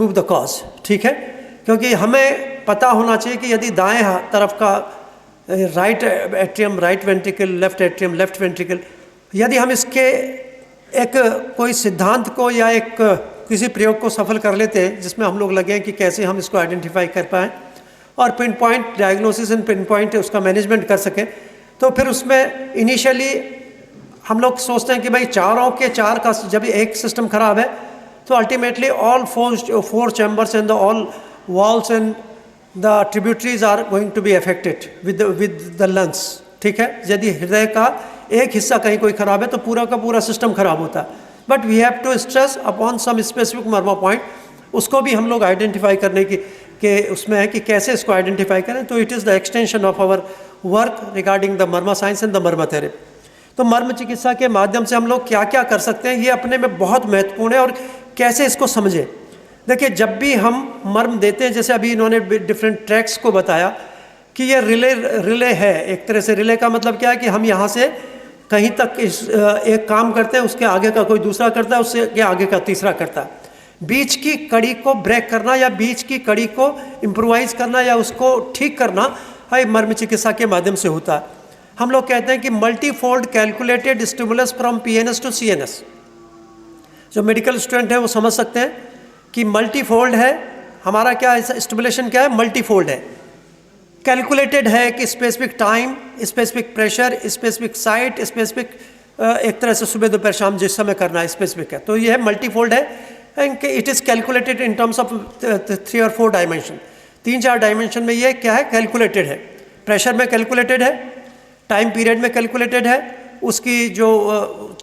Prove the cause, ठीक है, क्योंकि हमें पता होना चाहिए कि यदि दाएं तरफ का right atrium right ventricle, left atrium left ventricle, यदि हम इसके एक कोई सिद्धांत को या एक किसी प्रयोग को सफल कर लेते हैं जिसमें हम लोग लगे हैं कि कैसे हम इसको आइडेंटिफाई कर पाएँ और pin point diagnosis and pin point उसका मैनेजमेंट कर सकें, तो फिर उसमें इनिशियली हम लोग सोचते हैं कि भाई चारों के चार का जब एक सिस्टम खराब है तो ultimately all four chambers and the all walls and the tributaries are going to be affected with the lungs, ठीक है। यदि हृदय का एक हिस्सा कहीं कोई खराब है तो पूरा का पूरा सिस्टम खराब होता है, but we have to stress upon some specific marma point, उसको भी हम लोग आइडेंटिफाई करने की के उसमें है कि कैसे इसको आइडेंटिफाई करें। तो it is the extension of our work regarding the marma science and the marma therapy. तो मर्म चिकित्सा के माध्यम से हम लोग क्या क्या कर सकते हैं, ये अपने में बहुत महत्वपूर्ण है और कैसे इसको समझें। देखिए, जब भी हम मर्म देते हैं, जैसे अभी इन्होंने डिफरेंट ट्रैक्स को बताया कि ये रिले है, एक तरह से रिले का मतलब क्या है कि हम यहाँ से कहीं तक एक काम करते हैं, उसके आगे का कोई दूसरा करता है, उसके आगे का तीसरा करता है। बीच की कड़ी को ब्रेक करना या बीच की कड़ी को इम्प्रोवाइज करना या उसको ठीक करना है मर्म चिकित्सा के माध्यम से होता है। हम लोग कहते हैं कि multifold calculated stimulus from PNS to CNS. जो मेडिकल स्टूडेंट है वो समझ सकते हैं कि मल्टीफोल्ड है, हमारा क्या स्टिमुलेशन क्या है, मल्टीफोल्ड है। कैलकुलेटेड है कि specific time, specific pressure, specific site, specific एक तरह से सुबह दोपहर शाम जिस समय करना है स्पेसिफिक है, तो ये है मल्टीफोल्ड है। And it is calculated in terms of 3 और 4 डायमेंशन, 3-4 डायमेंशन में ये क्या है, कैलकुलेटेड है। प्रेशर में कैलकुलेटेड है, टाइम पीरियड में कैलकुलेटेड है, उसकी जो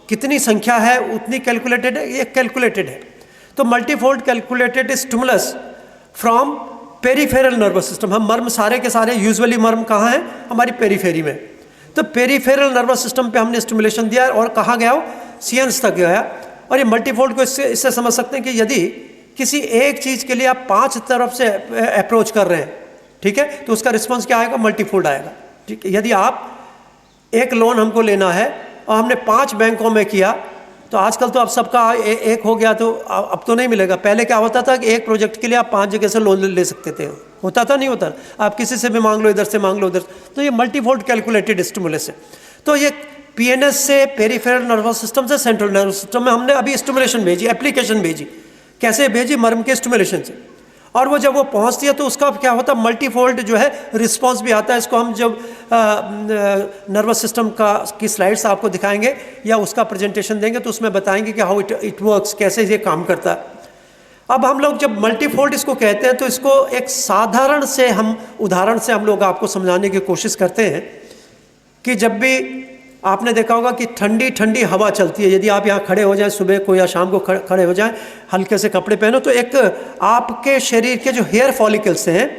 कितनी संख्या है उतनी कैलकुलेटेड है, ये कैलकुलेटेड है। तो multifold calculated stimulus from peripheral nervous system. हम मर्म सारे के सारे यूजुअली मर्म कहाँ हैं, हमारी पेरीफेरी में। तो पेरीफेरल नर्वस सिस्टम पे हमने स्टिमुलेशन दिया और कहाँ गया वो, सीएनएस तक गया। और ये मल्टीफोल्ड को इससे समझ सकते हैं कि यदि किसी एक चीज़ के लिए आप 5 तरफ से अप्रोच कर रहे हैं, ठीक है, तो उसका रिस्पॉन्स क्या आएगा, मल्टीफोल्ड आएगा, ठीक है। यदि आप एक लोन हमको लेना है और हमने 5 बैंकों में किया, तो आजकल तो अब सबका एक हो गया, तो अब तो नहीं मिलेगा। पहले क्या होता था कि एक प्रोजेक्ट के लिए आप 5 जगह से लोन ले सकते थे, होता था नहीं होता, आप किसी से भी मांग लो, इधर से मांग लो उधर। तो ये मल्टीफोल्ड कैलकुलेटेड स्टिमुलस है। तो ये पीएनएस से, पेरीफेरल नर्वस सिस्टम से सेंट्रल नर्वस सिस्टम में हमने अभी स्टिमुलेशन भेजी, एप्लीकेशन भेजी। कैसे भेजी, मर्म के स्टिमुलेशन से। और वो जब वो पहुंचती है तो उसका क्या होता है, मल्टीफोल्ड जो है रिस्पांस भी आता है। इसको हम जब नर्वस सिस्टम की स्लाइड्स आपको दिखाएंगे या उसका प्रेजेंटेशन देंगे तो उसमें बताएंगे कि हाउ इट वर्क्स, कैसे ये काम करता है। अब हम लोग जब मल्टीफोल्ड इसको कहते हैं तो इसको एक साधारण से हम उदाहरण से हम लोग आपको समझाने की कोशिश करते हैं कि जब भी आपने देखा होगा कि ठंडी ठंडी हवा चलती है, यदि आप यहाँ खड़े हो जाएं सुबह को या शाम को खड़े हो जाएं, हल्के से कपड़े पहनो, तो एक आपके शरीर के जो हेयर फॉलिकल्स हैं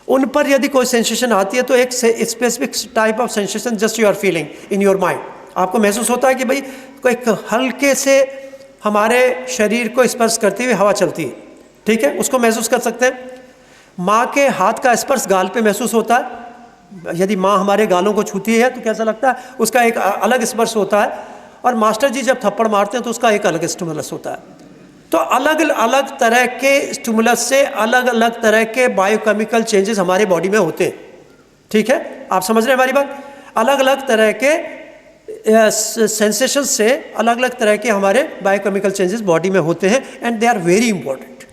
उन पर यदि कोई सेंसेशन आती है तो एक specific type of sensation just you are feeling in your mind, आपको महसूस होता है कि भाई कोई हल्के से हमारे शरीर को स्पर्श करती हुई हवा चलती है, ठीक है, उसको महसूस कर सकते हैं। माँ के हाथ का स्पर्श गाल पे महसूस होता है। यदि माँ हमारे गालों को छूती है तो कैसा लगता है, उसका एक अलग स्पर्श होता है। और मास्टर जी जब थप्पड़ मारते हैं तो उसका एक अलग स्टिमुलस होता है। तो अलग अलग तरह के स्टिमुलस से अलग अलग तरह के बायोकेमिकल चेंजेस हमारे बॉडी में होते हैं, ठीक है, आप समझ रहे हैं हमारी बात। अलग अलग तरह के सेंसेशन से अलग अलग तरह के हमारे बायोकेमिकल चेंजेस बॉडी में होते हैं and they are very important.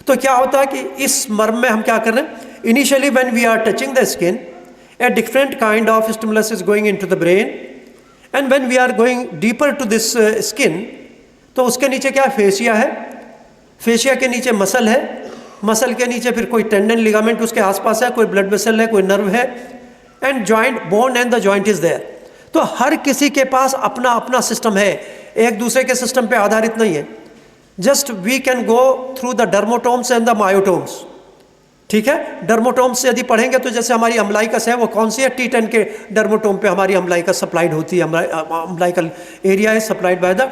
तो क्या होता है कि इस मर्म में हम क्या कर रहे हैं, initially when we are touching the skin, a different kind of stimulus is going into the brain, and when we are going deeper to this skin, तो उसके नीचे क्या फेशिया है, फेशिया के नीचे मसल है, मसल के नीचे फिर कोई टेंडन लिगामेंट उसके आसपास है, कोई ब्लड वेसल है, कोई नर्व है, and joint, bone and the joint is there. तो हर किसी के पास अपना अपना सिस्टम है, एक दूसरे के सिस्टम पे आधारित नहीं है। Just we can go through the dermatomes and the myotomes, ठीक है। डर्मोटोम्स यदि पढ़ेंगे तो जैसे हमारी अम्लाइकस है वो कौन सी है, T10 के डर्मोटोम पे हमारी अम्लाइकस सप्लाइड होती है, अम्लाइकल एरिया है सप्लाइड बाय द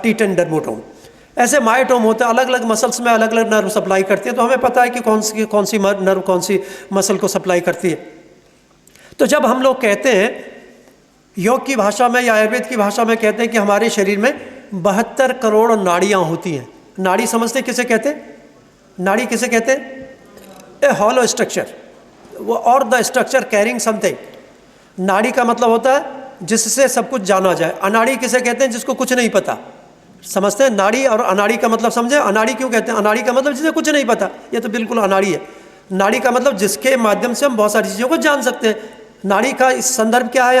T10 डर्मोटोम। ऐसे मायोटोम होते हैं, अलग अलग मसल्स में अलग अलग नर्व सप्लाई करती है, तो हमें पता है कि कौन सी नर्व कौन सी मसल को सप्लाई करती है। तो जब हम लोग कहते हैं योग की भाषा में या आयुर्वेद की भाषा में कहते हैं कि हमारे शरीर में 72 करोड़ नाड़ियाँ होती हैं। नाड़ी समझते किसे कहते हैं, नाड़ी किसे कहते हैं? ए हॉलो स्ट्रक्चर, वो और द स्ट्रक्चर कैरिंग समथिंग। नाड़ी का मतलब होता है जिससे सब कुछ जाना जाए। अनाड़ी किसे कहते हैं? जिसको कुछ नहीं पता। समझते हैं? नाड़ी और अनाड़ी का मतलब समझे? अनाड़ी क्यों कहते हैं? अनाड़ी का मतलब जिसे कुछ नहीं पता, ये तो बिल्कुल अनाड़ी है। नाड़ी का मतलब जिसके माध्यम से हम बहुत सारी चीज़ों को जान सकते हैं। नाड़ी का इस संदर्भ क्या है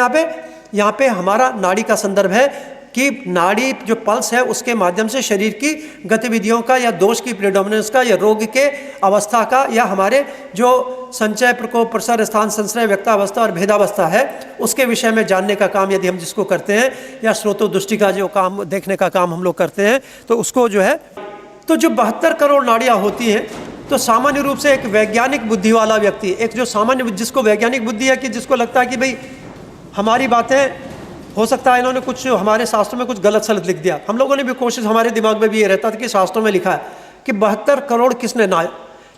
यहाँ पे हमारा नाड़ी का संदर्भ है कि नाड़ी जो पल्स है उसके माध्यम से शरीर की गतिविधियों का या दोष की प्रेडोमिनेंस का या रोग के अवस्था का या हमारे जो संचय, प्रकोप, प्रसार, स्थान, संश्रय, व्यक्तावस्था और भेदावस्था है उसके विषय में जानने का काम यदि हम जिसको करते हैं, या स्रोतो दृष्टि का जो काम देखने का काम हम लोग करते हैं, तो उसको जो है, तो जो 72 करोड़ नाड़ियाँ होती हैं, तो सामान्य रूप से एक वैज्ञानिक बुद्धि वाला व्यक्ति, एक जो सामान्य जिसको वैज्ञानिक बुद्धि है कि जिसको लगता है कि भाई हमारी बातें हो सकता है इन्होंने कुछ हमारे शास्त्रों में कुछ गलत सलत लिख दिया। हम लोगों ने भी कोशिश, हमारे दिमाग में भी ये रहता था कि शास्त्रों में लिखा है कि 72 करोड़ किसने ना,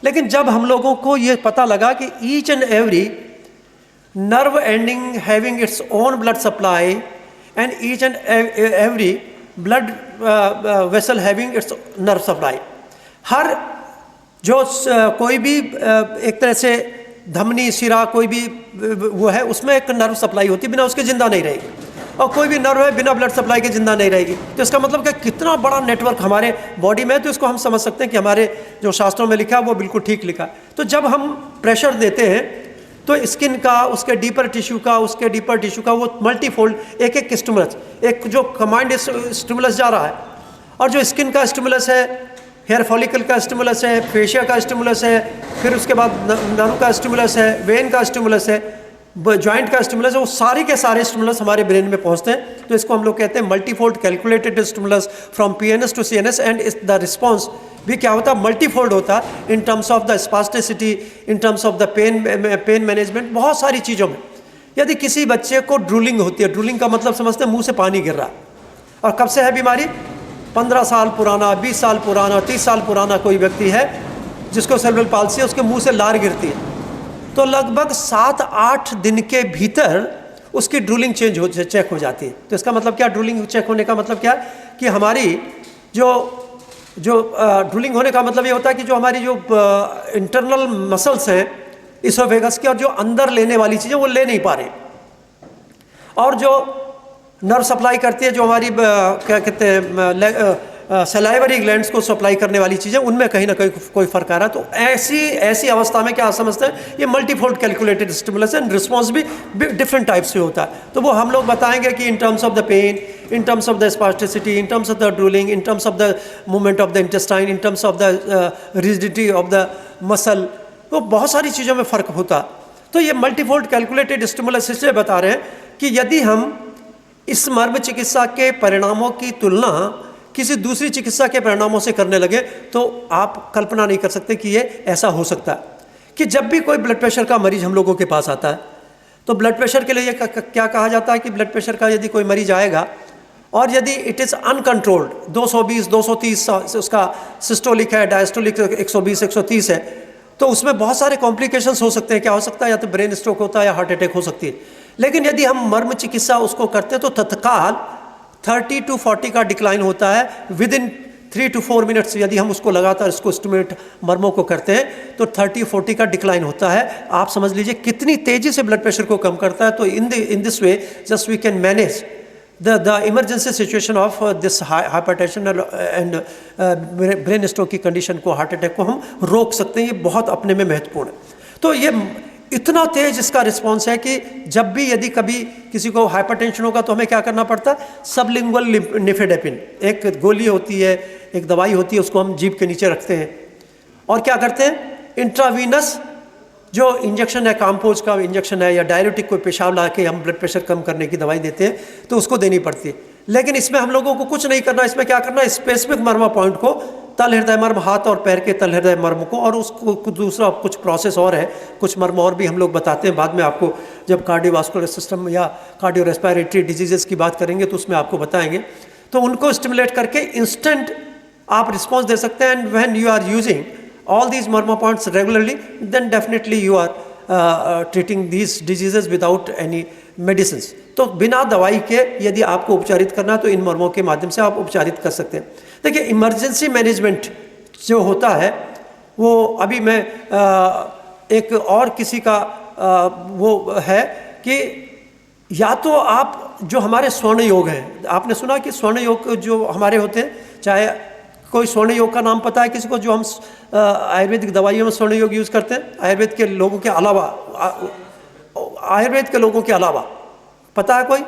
लेकिन जब हम लोगों को ये पता लगा कि each and every nerve ending having its own blood supply and each and every blood vessel having its nerve supply, हर जो कोई भी एक तरह से धमनी, सिरा, कोई भी वो है उसमें एक नर्व सप्लाई होती है, बिना उसके जिंदा नहीं रहेगी, और कोई भी नर्व है बिना ब्लड सप्लाई के जिंदा नहीं रहेगी। तो इसका मतलब कि कितना बड़ा नेटवर्क हमारे बॉडी में है, तो इसको हम समझ सकते हैं कि हमारे जो शास्त्रों में लिखा है वो बिल्कुल ठीक लिखा है। तो जब हम प्रेशर देते हैं तो स्किन का, उसके डीपर टिश्यू का, उसके डीपर टिश्यू का वो मल्टीफोल्ड एक एक स्टिमुलस, एक जो कमांड स्टिमुलस जा रहा है, और जो स्किन का स्टिमुलस है, हेयर फॉलिकल का स्टिमुलस है, फेशिया का स्टिमुलस है, फिर उसके बाद नर्व का स्टिमुलस है, वेन का स्टिमुलस है, जॉइंट का स्टिमुलस है, वो सारे के सारे स्टिमुलस हमारे ब्रेन में पहुंचते हैं। तो इसको हम लोग कहते हैं multifold calculated stimulus from PNS to CNS, and the response भी क्या होता है? मल्टीफोल्ड होता है in terms of the spasticity, in terms of the pain management, बहुत सारी चीज़ों में। यदि किसी बच्चे को ड्रूलिंग होती है, ड्रूलिंग का मतलब समझते हैं मुँह से पानी गिर रहा है, और कब से है बीमारी? 15 साल पुराना, 20 साल पुराना, 30 साल पुराना कोई व्यक्ति है जिसको सेरेब्रल पाल्सी है, उसके मुंह से लार गिरती है, तो लगभग 7-8 दिन के भीतर उसकी ड्रूलिंग चेक हो जाती है। तो इसका मतलब क्या? ड्रूलिंग चेक होने का मतलब क्या है कि हमारी जो ड्रूलिंग होने का मतलब ये होता है कि जो हमारी जो इंटरनल मसल्स हैं इसोफेगस के, और जो अंदर लेने वाली चीज़ें वो ले नहीं पा रहे, और जो नर्व सप्लाई करती है, जो हमारी क्या कहते हैं सलाइवरी ग्लैंड्स को सप्लाई करने वाली चीज़ें, उनमें कहीं ना कहीं कोई फर्क आ रहा है। तो ऐसी अवस्था में क्या समझते हैं? ये multifold calculated stimulus and response भी डिफरेंट टाइप से होता है। तो वो हम लोग बताएंगे कि in terms of the pain, in terms of the spasticity, in terms of the drooling, in terms of the movement of the intestine, in terms of the rigidity of the muscle, तो बहुत सारी चीज़ों में फ़र्क होता। तो ये multifold calculated stimulus इसलिए बता रहे हैं कि यदि हम इस मर्म चिकित्सा के परिणामों की तुलना किसी दूसरी चिकित्सा के परिणामों से करने लगे तो आप कल्पना नहीं कर सकते कि ये ऐसा हो सकता है कि जब भी कोई ब्लड प्रेशर का मरीज हम लोगों के पास आता है तो ब्लड प्रेशर के लिए ये क्या कहा जाता है कि ब्लड प्रेशर का यदि कोई मरीज आएगा और यदि इट इज़ अनकंट्रोल्ड 220, 230 उसका सिस्टोलिक है, डायस्टोलिक 120, 130 है, तो उसमें बहुत सारे कॉम्प्लिकेशंस हो सकते हैं। क्या हो सकता है? या तो ब्रेन स्ट्रोक होता है या हार्ट अटैक हो सकती है। लेकिन यदि हम मर्म चिकित्सा उसको करते हैं तो तत्काल 30 to 40 का डिक्लाइन होता है विद इन 3 to 4 मिनट्स। यदि हम उसको लगातार इसको स्टिमुलेट मर्मों को करते हैं तो 30-40 का डिक्लाइन होता है। आप समझ लीजिए कितनी तेज़ी से ब्लड प्रेशर को कम करता है। तो in this way just we can manage the emergency situation of this hypertension and brain stroke की कंडीशन को, हार्ट अटैक को हम रोक सकते हैं। ये बहुत अपने में महत्वपूर्ण है। तो ये इतना तेज इसका रिस्पॉन्स है कि जब भी यदि कभी किसी को हाइपरटेंशन होगा तो हमें क्या करना पड़ता है? सबलिंगुअल निफेडेपिन एक गोली होती है, एक दवाई होती है, उसको हम जीभ के नीचे रखते हैं और क्या करते हैं? इंट्रावीनस जो इंजेक्शन है, काम्पोज का इंजेक्शन है या डायरेटिक कोई पेशाब ला के हम ब्लड प्रेशर कम करने की दवाई देते हैं तो उसको देनी पड़ती है। लेकिन इसमें हम लोगों को कुछ नहीं करना। इसमें क्या करना है? स्पेसिफिक मर्मा पॉइंट को, तल हृदय मर्म, हाथ और पैर के तल हृदय मर्म को, और उसको दूसरा कुछ प्रोसेस और है, कुछ मर्म और भी हम लोग बताते हैं बाद में आपको, जब कार्डियोवास्कुलर सिस्टम या कार्डियो रेस्पिरेटरी डिजीजेस की बात करेंगे तो उसमें आपको बताएंगे। तो उनको स्टिमुलेट करके इंस्टेंट आप रिस्पॉन्स दे सकते हैं। And when you are using all these murmur points regularly, then definitely you are treating these diseases without any medicines. तो बिना दवाई के यदि आपको उपचारित करना है तो इन मर्मों के माध्यम से आप उपचारित कर सकते हैं। देखिए, इमरजेंसी मैनेजमेंट जो होता है वो अभी मैं एक और किसी का वो है कि या तो आप जो हमारे स्वर्ण योग हैं, आपने सुना कि स्वर्ण योग जो हमारे होते हैं, चाहे कोई स्वर्ण योग का नाम पता है किसी को, जो हम आयुर्वेदिक दवाइयों में स्वर्ण योग यूज़ करते हैं, आयुर्वेद के लोगों के अलावा, आयुर्वेद के लोगों के अलावा पता है कोई?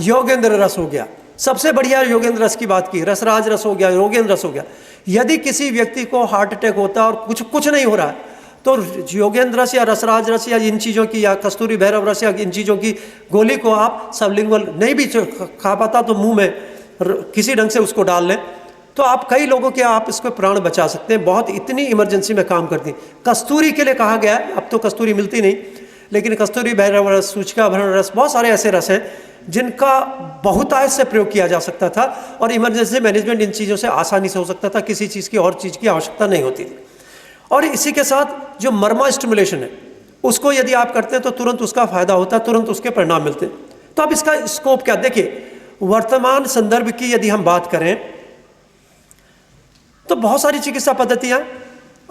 योगेंद्र रस हो गया, सबसे बढ़िया योगेंद्र रस की बात की, रसराज रस हो गया, योगेंद्र रस हो गया। यदि किसी व्यक्ति को हार्ट अटैक होता है और कुछ नहीं हो रहा है, तो योगेंद्र रस या रसराज रस या इन चीज़ों की, या कस्तूरी भैरव रस या इन चीज़ों की गोली को आप सबलिंगुअल नहीं भी खा पाता तो मुंह में किसी ढंग से उसको डाल लें, तो आप कई लोगों के आप इसको प्राण बचा सकते हैं। बहुत इतनी इमरजेंसी में काम करती है। कस्तूरी के लिए कहा गया है, अब तो कस्तूरी मिलती नहीं, लेकिन कस्तूरी भैरव रस, सूचिका भरण रस, बहुत सारे ऐसे रस हैं जिनका बहुतायत से प्रयोग किया जा सकता था और इमरजेंसी मैनेजमेंट इन चीज़ों से आसानी से हो सकता था, किसी चीज़ की और चीज़ की आवश्यकता नहीं होती थी। और इसी के साथ जो मर्मा स्टिमुलेशन है उसको यदि आप करते हैं तो तुरंत उसका फायदा होता है, तुरंत उसके परिणाम मिलते हैं। तो अब इसका स्कोप क्या, देखिए वर्तमान संदर्भ की यदि हम बात करें तो बहुत सारी चिकित्सा पद्धतियां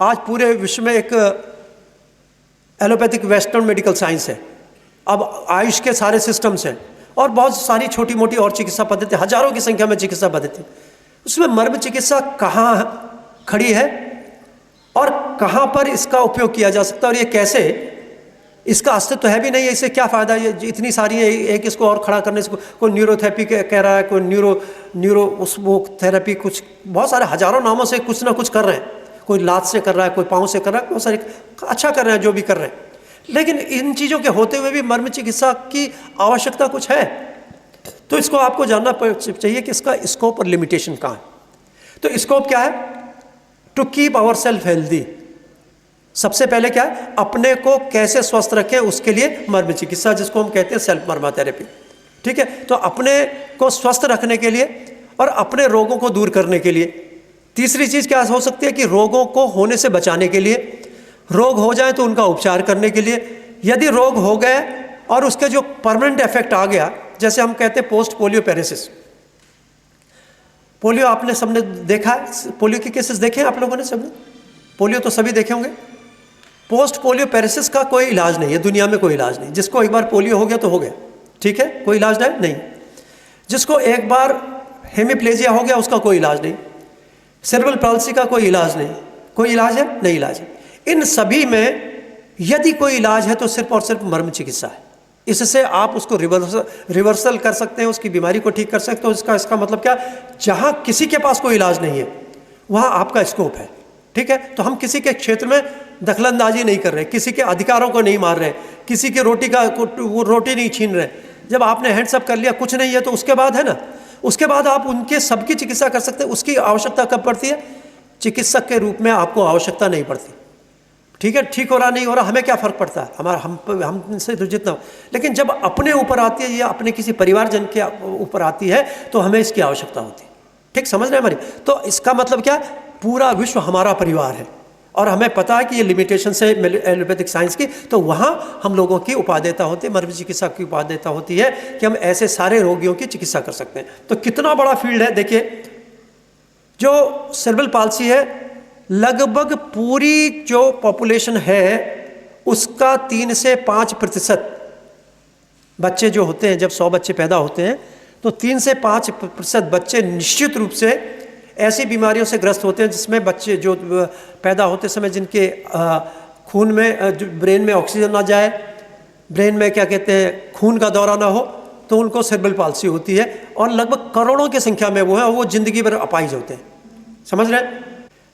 आज पूरे विश्व में, एक एलोपैथिक वेस्टर्न मेडिकल साइंस है, अब आयुष के सारे सिस्टम्स हैं और बहुत सारी छोटी मोटी और चिकित्सा पद्धति, हजारों की संख्या में चिकित्सा पद्धति। उसमें मर्म चिकित्सा कहाँ खड़ी है और कहाँ पर इसका उपयोग किया जा सकता है और ये कैसे, इसका अस्तित्व तो है भी नहीं है, इससे क्या फ़ायदा, ये इतनी सारी है, एक इसको और खड़ा करने से, कोई न्यूरोथेरेपी कह रहा है, कोई न्यूरो वो थेरेपी, कुछ बहुत सारे हजारों नामों से कुछ ना कुछ कर रहे हैं, कोई लात से कर रहा है, कोई पाँव से कर रहा है, बहुत सारे अच्छा कर रहे हैं जो भी कर रहे हैं। लेकिन इन चीज़ों के होते हुए भी मर्म चिकित्सा की आवश्यकता कुछ है, तो इसको आपको जानना चाहिए कि इसका स्कोप और लिमिटेशन कहाँ है। तो स्कोप क्या है? To keep our self healthy. सबसे पहले क्या है, अपने को कैसे स्वस्थ रखें उसके लिए मर्म चिकित्सा, जिसको हम कहते हैं सेल्फ मर्मा थेरेपी। ठीक है, तो अपने को स्वस्थ रखने के लिए और अपने रोगों को दूर करने के लिए। तीसरी चीज़ क्या हो सकती है कि रोगों को होने से बचाने के लिए, रोग हो जाए तो उनका उपचार करने के लिए। यदि रोग हो गए और उसके जो परमानेंट इफेक्ट आ गया, जैसे हम कहते हैं पोस्ट पोलियो पेरेसिस, पोलियो आपने सबने देखा है, पोलियो के केसेस देखे हैं आप लोगों ने सबने, पोलियो तो सभी देखे होंगे। पोस्ट पोलियो पेरेसिस का कोई इलाज नहीं है दुनिया में, कोई इलाज नहीं। जिसको एक बार पोलियो हो गया तो हो गया, ठीक है, कोई इलाज नहीं। जिसको एक बार हेमिप्लेजिया हो गया उसका कोई इलाज नहीं, सेरेब्रल पाल्सी का कोई इलाज नहीं, कोई इलाज है नहीं, इलाज है। इन सभी में यदि कोई इलाज है तो सिर्फ और सिर्फ मर्म चिकित्सा है। इससे आप उसको रिवर्सल कर सकते हैं, उसकी बीमारी को ठीक कर सकते हो। इसका मतलब क्या, जहाँ किसी के पास कोई इलाज नहीं है वहाँ आपका स्कोप है। ठीक है, तो हम किसी के क्षेत्र में दखलंदाजी नहीं कर रहे, किसी के अधिकारों को नहीं मार रहे, किसी के वो रोटी नहीं छीन रहे। जब आपने हैंड्स अप कर लिया, कुछ नहीं है, तो उसके बाद है ना, उसके बाद आप उनके सबकी चिकित्सा कर सकते हैं। उसकी आवश्यकता कब पड़ती है? चिकित्सक के रूप में आपको आवश्यकता नहीं पड़ती। ठीक है, ठीक हो रहा नहीं हो रहा, हमें क्या फ़र्क पड़ता है, हमसे तो जितना। लेकिन जब अपने ऊपर आती है या अपने किसी परिवारजन के ऊपर आती है तो हमें इसकी आवश्यकता होती है। ठीक, समझ रहे हैं हमारी? तो इसका मतलब क्या, पूरा विश्व हमारा परिवार है और हमें पता है कि ये लिमिटेशन है एलोपैथिक साइंस की, तो वहाँ हम लोगों की उपादेयता होती है, मर्म चिकित्सा की उपादेयता होती है कि हम ऐसे सारे रोगियों की चिकित्सा कर सकते हैं। तो कितना बड़ा फील्ड है। देखिए, जो सेरेब्रल पाल्सी है, लगभग पूरी जो पॉपुलेशन है उसका 3 से 5% बच्चे जो होते हैं, जब 100 बच्चे पैदा होते हैं तो 3 से 5% बच्चे निश्चित रूप से ऐसी बीमारियों से ग्रस्त होते हैं जिसमें बच्चे जो पैदा होते समय जिनके खून में, ब्रेन में ऑक्सीजन ना जाए, ब्रेन में क्या कहते हैं खून का दौरा ना हो, तो उनको सेरेब्रल पाल्सी होती है। और लगभग करोड़ों की संख्या में वो है, वो जिंदगी भर अपाहिज होते हैं। समझ रहे हैं?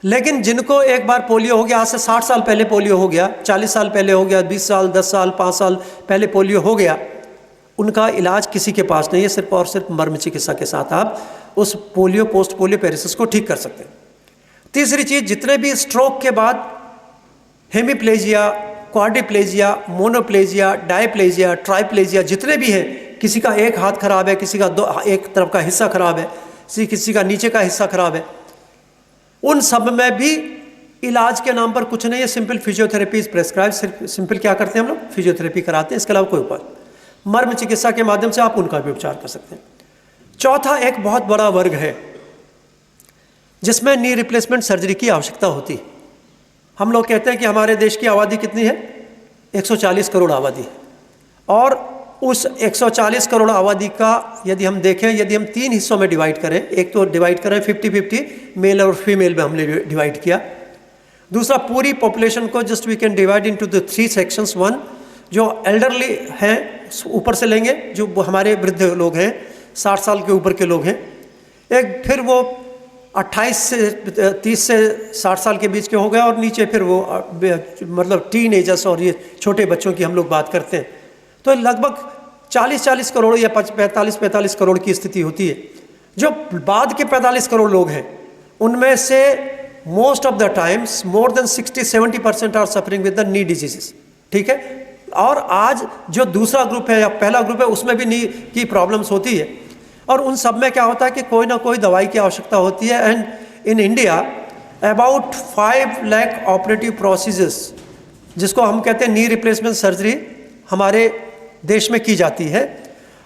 लेकिन जिनको एक बार पोलियो हो गया, आज से 60 साल पहले पोलियो हो गया, 40 साल पहले हो गया, 20 साल, 10 साल, 5 साल पहले पोलियो हो गया, उनका इलाज किसी के पास नहीं है। सिर्फ और सिर्फ मर्म चिकित्सा के साथ आप उस पोलियो, पोस्ट पोलियो पेरिसिस को ठीक कर सकते हैं। तीसरी चीज़, जितने भी स्ट्रोक के बाद हेमिप्लेजिया, क्वाड्रिप्लेजिया, मोनोप्लेजिया, डायप्लेजिया, ट्राइप्लेजिया जितने भी हैं, किसी का एक हाथ खराब है, किसी का एक तरफ का हिस्सा खराब है, किसी का नीचे का हिस्सा खराब है, उन सब में भी इलाज के नाम पर कुछ नहीं है। Simple physiotherapy is prescribe. Simple क्या करते हैं हम लोग? फिजियोथेरेपी कराते हैं, इसके अलावा कोई उपाय। मर्म चिकित्सा के माध्यम से आप उनका भी उपचार कर सकते हैं। चौथा एक बहुत बड़ा वर्ग है जिसमें नी रिप्लेसमेंट सर्जरी की आवश्यकता होती है। हम लोग कहते हैं कि हमारे देश की आबादी कितनी है, 140 करोड़ आबादी है, और उस 140 करोड़ आबादी का यदि हम देखें, यदि हम 3 हिस्सों में डिवाइड करें, एक तो डिवाइड करें 50-50 मेल और फीमेल में हमने डिवाइड किया, दूसरा पूरी पॉपुलेशन को just we can divide into the 3 sections. 1 जो एल्डरली हैं ऊपर से लेंगे, जो हमारे वृद्ध लोग हैं, 60 साल के ऊपर के लोग हैं, एक फिर वो 28 से 30 से 60 साल के बीच के हो गए, और नीचे फिर वो मतलब टीन एजर्स और ये छोटे बच्चों की हम लोग बात करते हैं। तो लगभग 40-40 करोड़ या 45-45 करोड़ की स्थिति होती है। जो बाद के 45 करोड़ लोग हैं उनमें से most of the times more than 60-70% are suffering with the knee diseases, ठीक है। और आज जो दूसरा ग्रुप है या पहला ग्रुप है उसमें भी नी की प्रॉब्लम्स होती है, और उन सब में क्या होता है कि कोई ना कोई दवाई की आवश्यकता होती है। And in India about 5 lakh operative procedures, जिसको हम कहते हैं नी रिप्लेसमेंट सर्जरी, हमारे देश में की जाती है।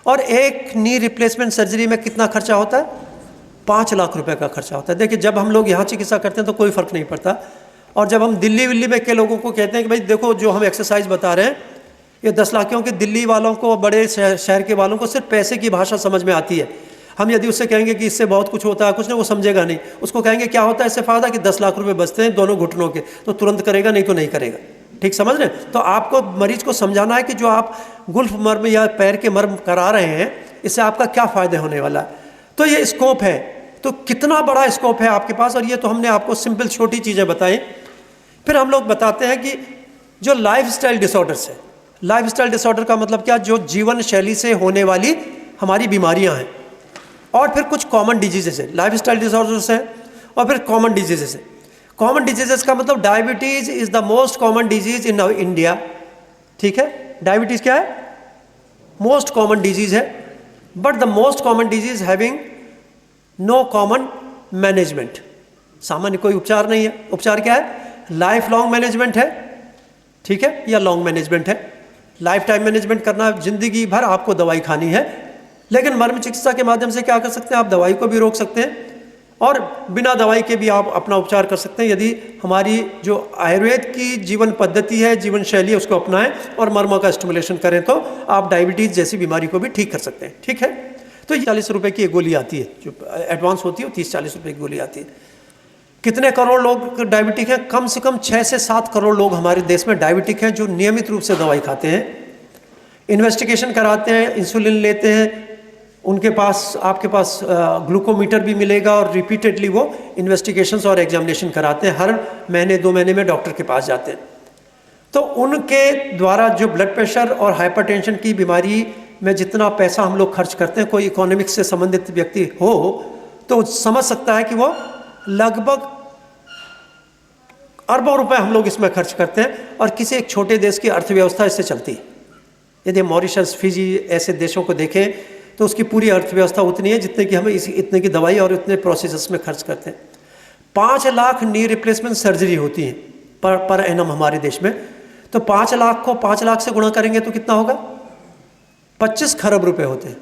और एक नी रिप्लेसमेंट सर्जरी में कितना खर्चा होता है? 5 लाख रुपए का खर्चा होता है। देखिए, जब हम लोग यहाँ चिकित्सा करते हैं तो कोई फ़र्क नहीं पड़ता, और जब हम दिल्ली विल्ली में के लोगों को कहते हैं कि भाई देखो जो हम एक्सरसाइज बता रहे हैं ये 10 लाख, क्योंकि दिल्ली वालों को, बड़े शहर के वालों को सिर्फ पैसे की भाषा समझ में आती है। हम यदि उससे कहेंगे कि इससे बहुत कुछ होता है, कुछ नहीं, वो समझेगा नहीं। उसको कहेंगे क्या होता है इससे फ़ायदा, कि 10 लाख रुपए बचते हैं दोनों घुटनों के, तो तुरंत करेगा, नहीं तो नहीं करेगा। ठीक समझ रहे हैं? तो आपको मरीज को समझाना है कि जो आप गुल्फ मर्म या पैर के मर्म करा रहे हैं इससे आपका क्या फ़ायदा होने वाला है। तो ये स्कोप है, तो कितना बड़ा स्कोप है आपके पास। और ये तो हमने आपको सिंपल छोटी चीज़ें बताई। फिर हम लोग बताते हैं कि जो लाइफस्टाइल डिसऑर्डर्स है, लाइफस्टाइल डिसऑर्डर का मतलब क्या, जो जीवन शैली से होने वाली हमारी बीमारियां हैं, और फिर कुछ कॉमन डिजीजेस है। लाइफस्टाइल डिसऑर्डर्स हैं और फिर कॉमन डिजीजेस है। कॉमन डिजीजेस का मतलब diabetes is the most common disease in India, ठीक है। डायबिटीज क्या है? मोस्ट कॉमन डिजीज है, but the most common disease having no common management. सामान्य कोई उपचार नहीं है। उपचार क्या है? लाइफ लॉन्ग मैनेजमेंट है, ठीक है, या लॉन्ग मैनेजमेंट है। लाइफ टाइम मैनेजमेंट करना, जिंदगी भर आपको दवाई खानी है। लेकिन मर्म चिकित्सा के माध्यम से क्या कर सकते हैं, आप दवाई को भी रोक सकते हैं और बिना दवाई के भी आप अपना उपचार कर सकते हैं, यदि हमारी जो आयुर्वेद की जीवन पद्धति है, जीवन शैली है, उसको अपनाएं और मर्मों का स्टिमुलेशन करें, तो आप डायबिटीज़ जैसी बीमारी को भी ठीक कर सकते हैं, ठीक है। तो 40 रुपये की एक गोली आती है, जो एडवांस होती है, 30-40 रुपये की गोली आती है। कितने करोड़ लोग डायबिटिक हैं? कम से कम 6 से 7 करोड़ लोग हमारे देश में डायबिटिक हैं, जो नियमित रूप से दवाई खाते हैं, इन्वेस्टिगेशन कराते हैं, इंसुलिन लेते हैं। उनके पास, आपके पास ग्लूकोमीटर भी मिलेगा, और रिपीटेडली वो इन्वेस्टिगेशंस और एग्जामिनेशन कराते हैं। हर महीने 2 महीने में डॉक्टर के पास जाते हैं। तो उनके द्वारा जो ब्लड प्रेशर और हाइपरटेंशन की बीमारी में जितना पैसा हम लोग खर्च करते हैं, कोई इकोनॉमिक्स से संबंधित व्यक्ति हो तो समझ सकता है कि वो लगभग अरबों रुपए हम लोग इसमें खर्च करते हैं, और किसी एक छोटे देश की अर्थव्यवस्था इससे चलती है। यदि हम मॉरिशस, फिजी ऐसे देशों को देखें तो उसकी पूरी अर्थव्यवस्था उतनी है जितने की हमें इतने की दवाई और इतने प्रोसेसेस में खर्च करते हैं। 5 लाख नी रिप्लेसमेंट सर्जरी होती है पर एनम हमारे देश में। तो 5 लाख को 5 लाख से गुणा करेंगे तो कितना होगा? 25 खरब रुपए होते हैं।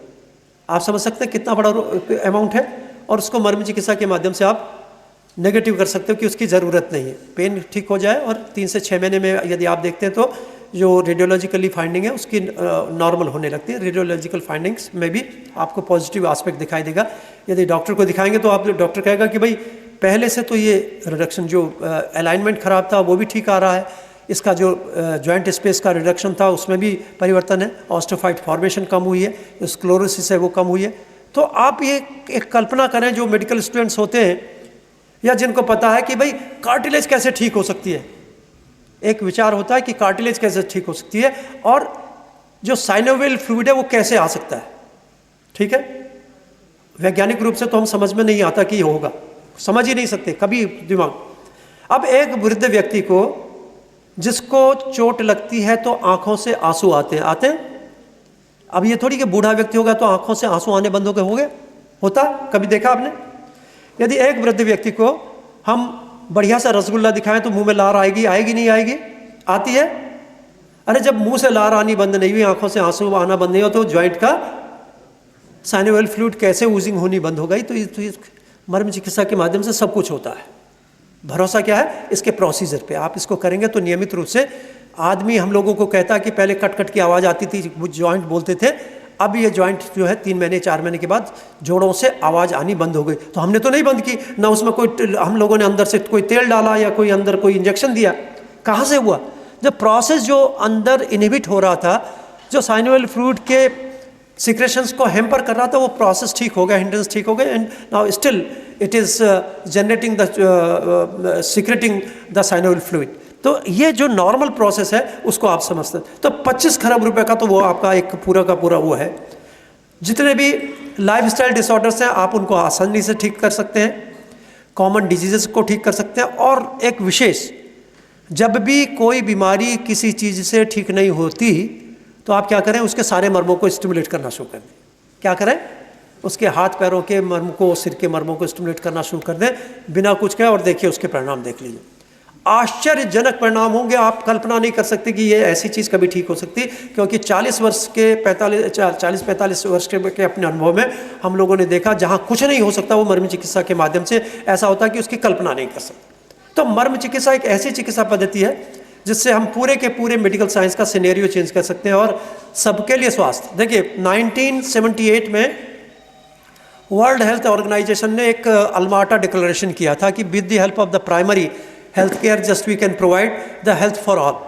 आप समझ सकते हैं कितना बड़ा अमाउंट है, और उसको मर्म चिकित्सा के माध्यम से आप नेगेटिव कर सकते हो कि उसकी ज़रूरत नहीं है। पेन ठीक हो जाए, और 3 से 6 महीने में यदि आप देखते हैं तो जो रेडियोलॉजिकली फाइंडिंग है उसकी नॉर्मल होने लगती है। रेडियोलॉजिकल फाइंडिंग्स में भी आपको पॉजिटिव एस्पेक्ट दिखाई देगा। यदि डॉक्टर को दिखाएंगे तो आप डॉक्टर कहेगा कि भाई पहले से तो ये रिडक्शन, जो अलाइनमेंट ख़राब था वो भी ठीक आ रहा है, इसका जो जॉइंट स्पेस का रिडक्शन था उसमें भी परिवर्तन है, ऑस्टियोफाइट फॉर्मेशन कम हुई है, जो स्क्लेरोसिस है वो कम हुई है। तो आप ये एक कल्पना करें, जो मेडिकल स्टूडेंट्स होते हैं या जिनको पता है कि भाई कार्टिलेज कैसे ठीक हो सकती है, एक विचार होता है कि कार्टिलेज कैसे ठीक हो सकती है, और जो साइनोवियल फ्लूइड है वो कैसे आ सकता है, ठीक है। वैज्ञानिक रूप से तो हम समझ में नहीं आता कि ये होगा, समझ ही नहीं सकते कभी दिमाग। अब एक वृद्ध व्यक्ति को जिसको चोट लगती है तो आंखों से आंसू आते हैं। अब ये थोड़ी कि बूढ़ा व्यक्ति होगा तो आंखों से आंसू आने बंद हो गए, होता कभी देखा आपने? यदि एक वृद्ध व्यक्ति को हम बढ़िया सा रसगुल्ला दिखाएं तो मुंह में लार आएगी नहीं आएगी? आती है। अरे जब मुंह से लार आनी बंद नहीं हुई, आंखों से आंसू आना बंद नहीं हो, तो जॉइंट का साइनोवियल फ्लूइड कैसे ऊजिंग होनी बंद हो गई? तो मर्म चिकित्सा के माध्यम से सब कुछ होता है। भरोसा क्या है? इसके प्रोसीजर पे। आप इसको करेंगे तो नियमित रूप से आदमी हम लोगों को कहता है कि पहले कट कट की आवाज़ आती थी, जॉइंट बोलते थे, अब ये जॉइंट जो है 3 महीने 4 महीने के बाद जोड़ों से आवाज़ आनी बंद हो गई। तो हमने तो नहीं बंद की ना, उसमें कोई हम लोगों ने अंदर से कोई तेल डाला या कोई अंदर कोई इंजेक्शन दिया। कहाँ से हुआ? जब प्रोसेस जो अंदर इनहिबिट हो रहा था, जो साइनोवियल फ्लूइड के सिक्रेशंस को हैम्पर कर रहा था, वो प्रोसेस ठीक हो गया, हिंड्रेंस ठीक हो गया, and now still it is generating the secreting the synovial fluid. तो ये जो नॉर्मल प्रोसेस है उसको आप समझते हैं। तो 25 खरब रुपए का तो वो आपका एक पूरा का पूरा वो है। जितने भी लाइफस्टाइल डिसऑर्डर्स हैं आप उनको आसानी से ठीक कर सकते हैं, कॉमन डिजीजेस को ठीक कर सकते हैं। और एक विशेष, जब भी कोई बीमारी किसी चीज़ से ठीक नहीं होती तो आप क्या करें? उसके सारे मर्मों को स्टिमुलेट करना शुरू कर दें। क्या करें? उसके हाथ पैरों के मर्म को, सिर के मर्मों को स्टिमुलेट करना शुरू कर दें बिना कुछ कहे, और देखिए उसके परिणाम देख लीजिए। आश्चर्यजनक परिणाम होंगे। आप कल्पना नहीं कर सकते कि ये ऐसी चीज़ कभी ठीक हो सकती, क्योंकि 40 वर्ष के 45 वर्ष के अपने अनुभव में हम लोगों ने देखा जहाँ कुछ नहीं हो सकता वो मर्म चिकित्सा के माध्यम से ऐसा होता है कि उसकी कल्पना नहीं कर सकते। तो मर्म चिकित्सा एक ऐसी चिकित्सा पद्धति है जिससे हम पूरे के पूरे मेडिकल साइंस का सिनेरियो चेंज कर सकते हैं और सबके लिए स्वास्थ्य। देखिए 1978 में वर्ल्ड हेल्थ ऑर्गेनाइजेशन ने एक अल्माटा डिक्लेरेशन किया था कि with the help of the primary health care just we can provide the health for all.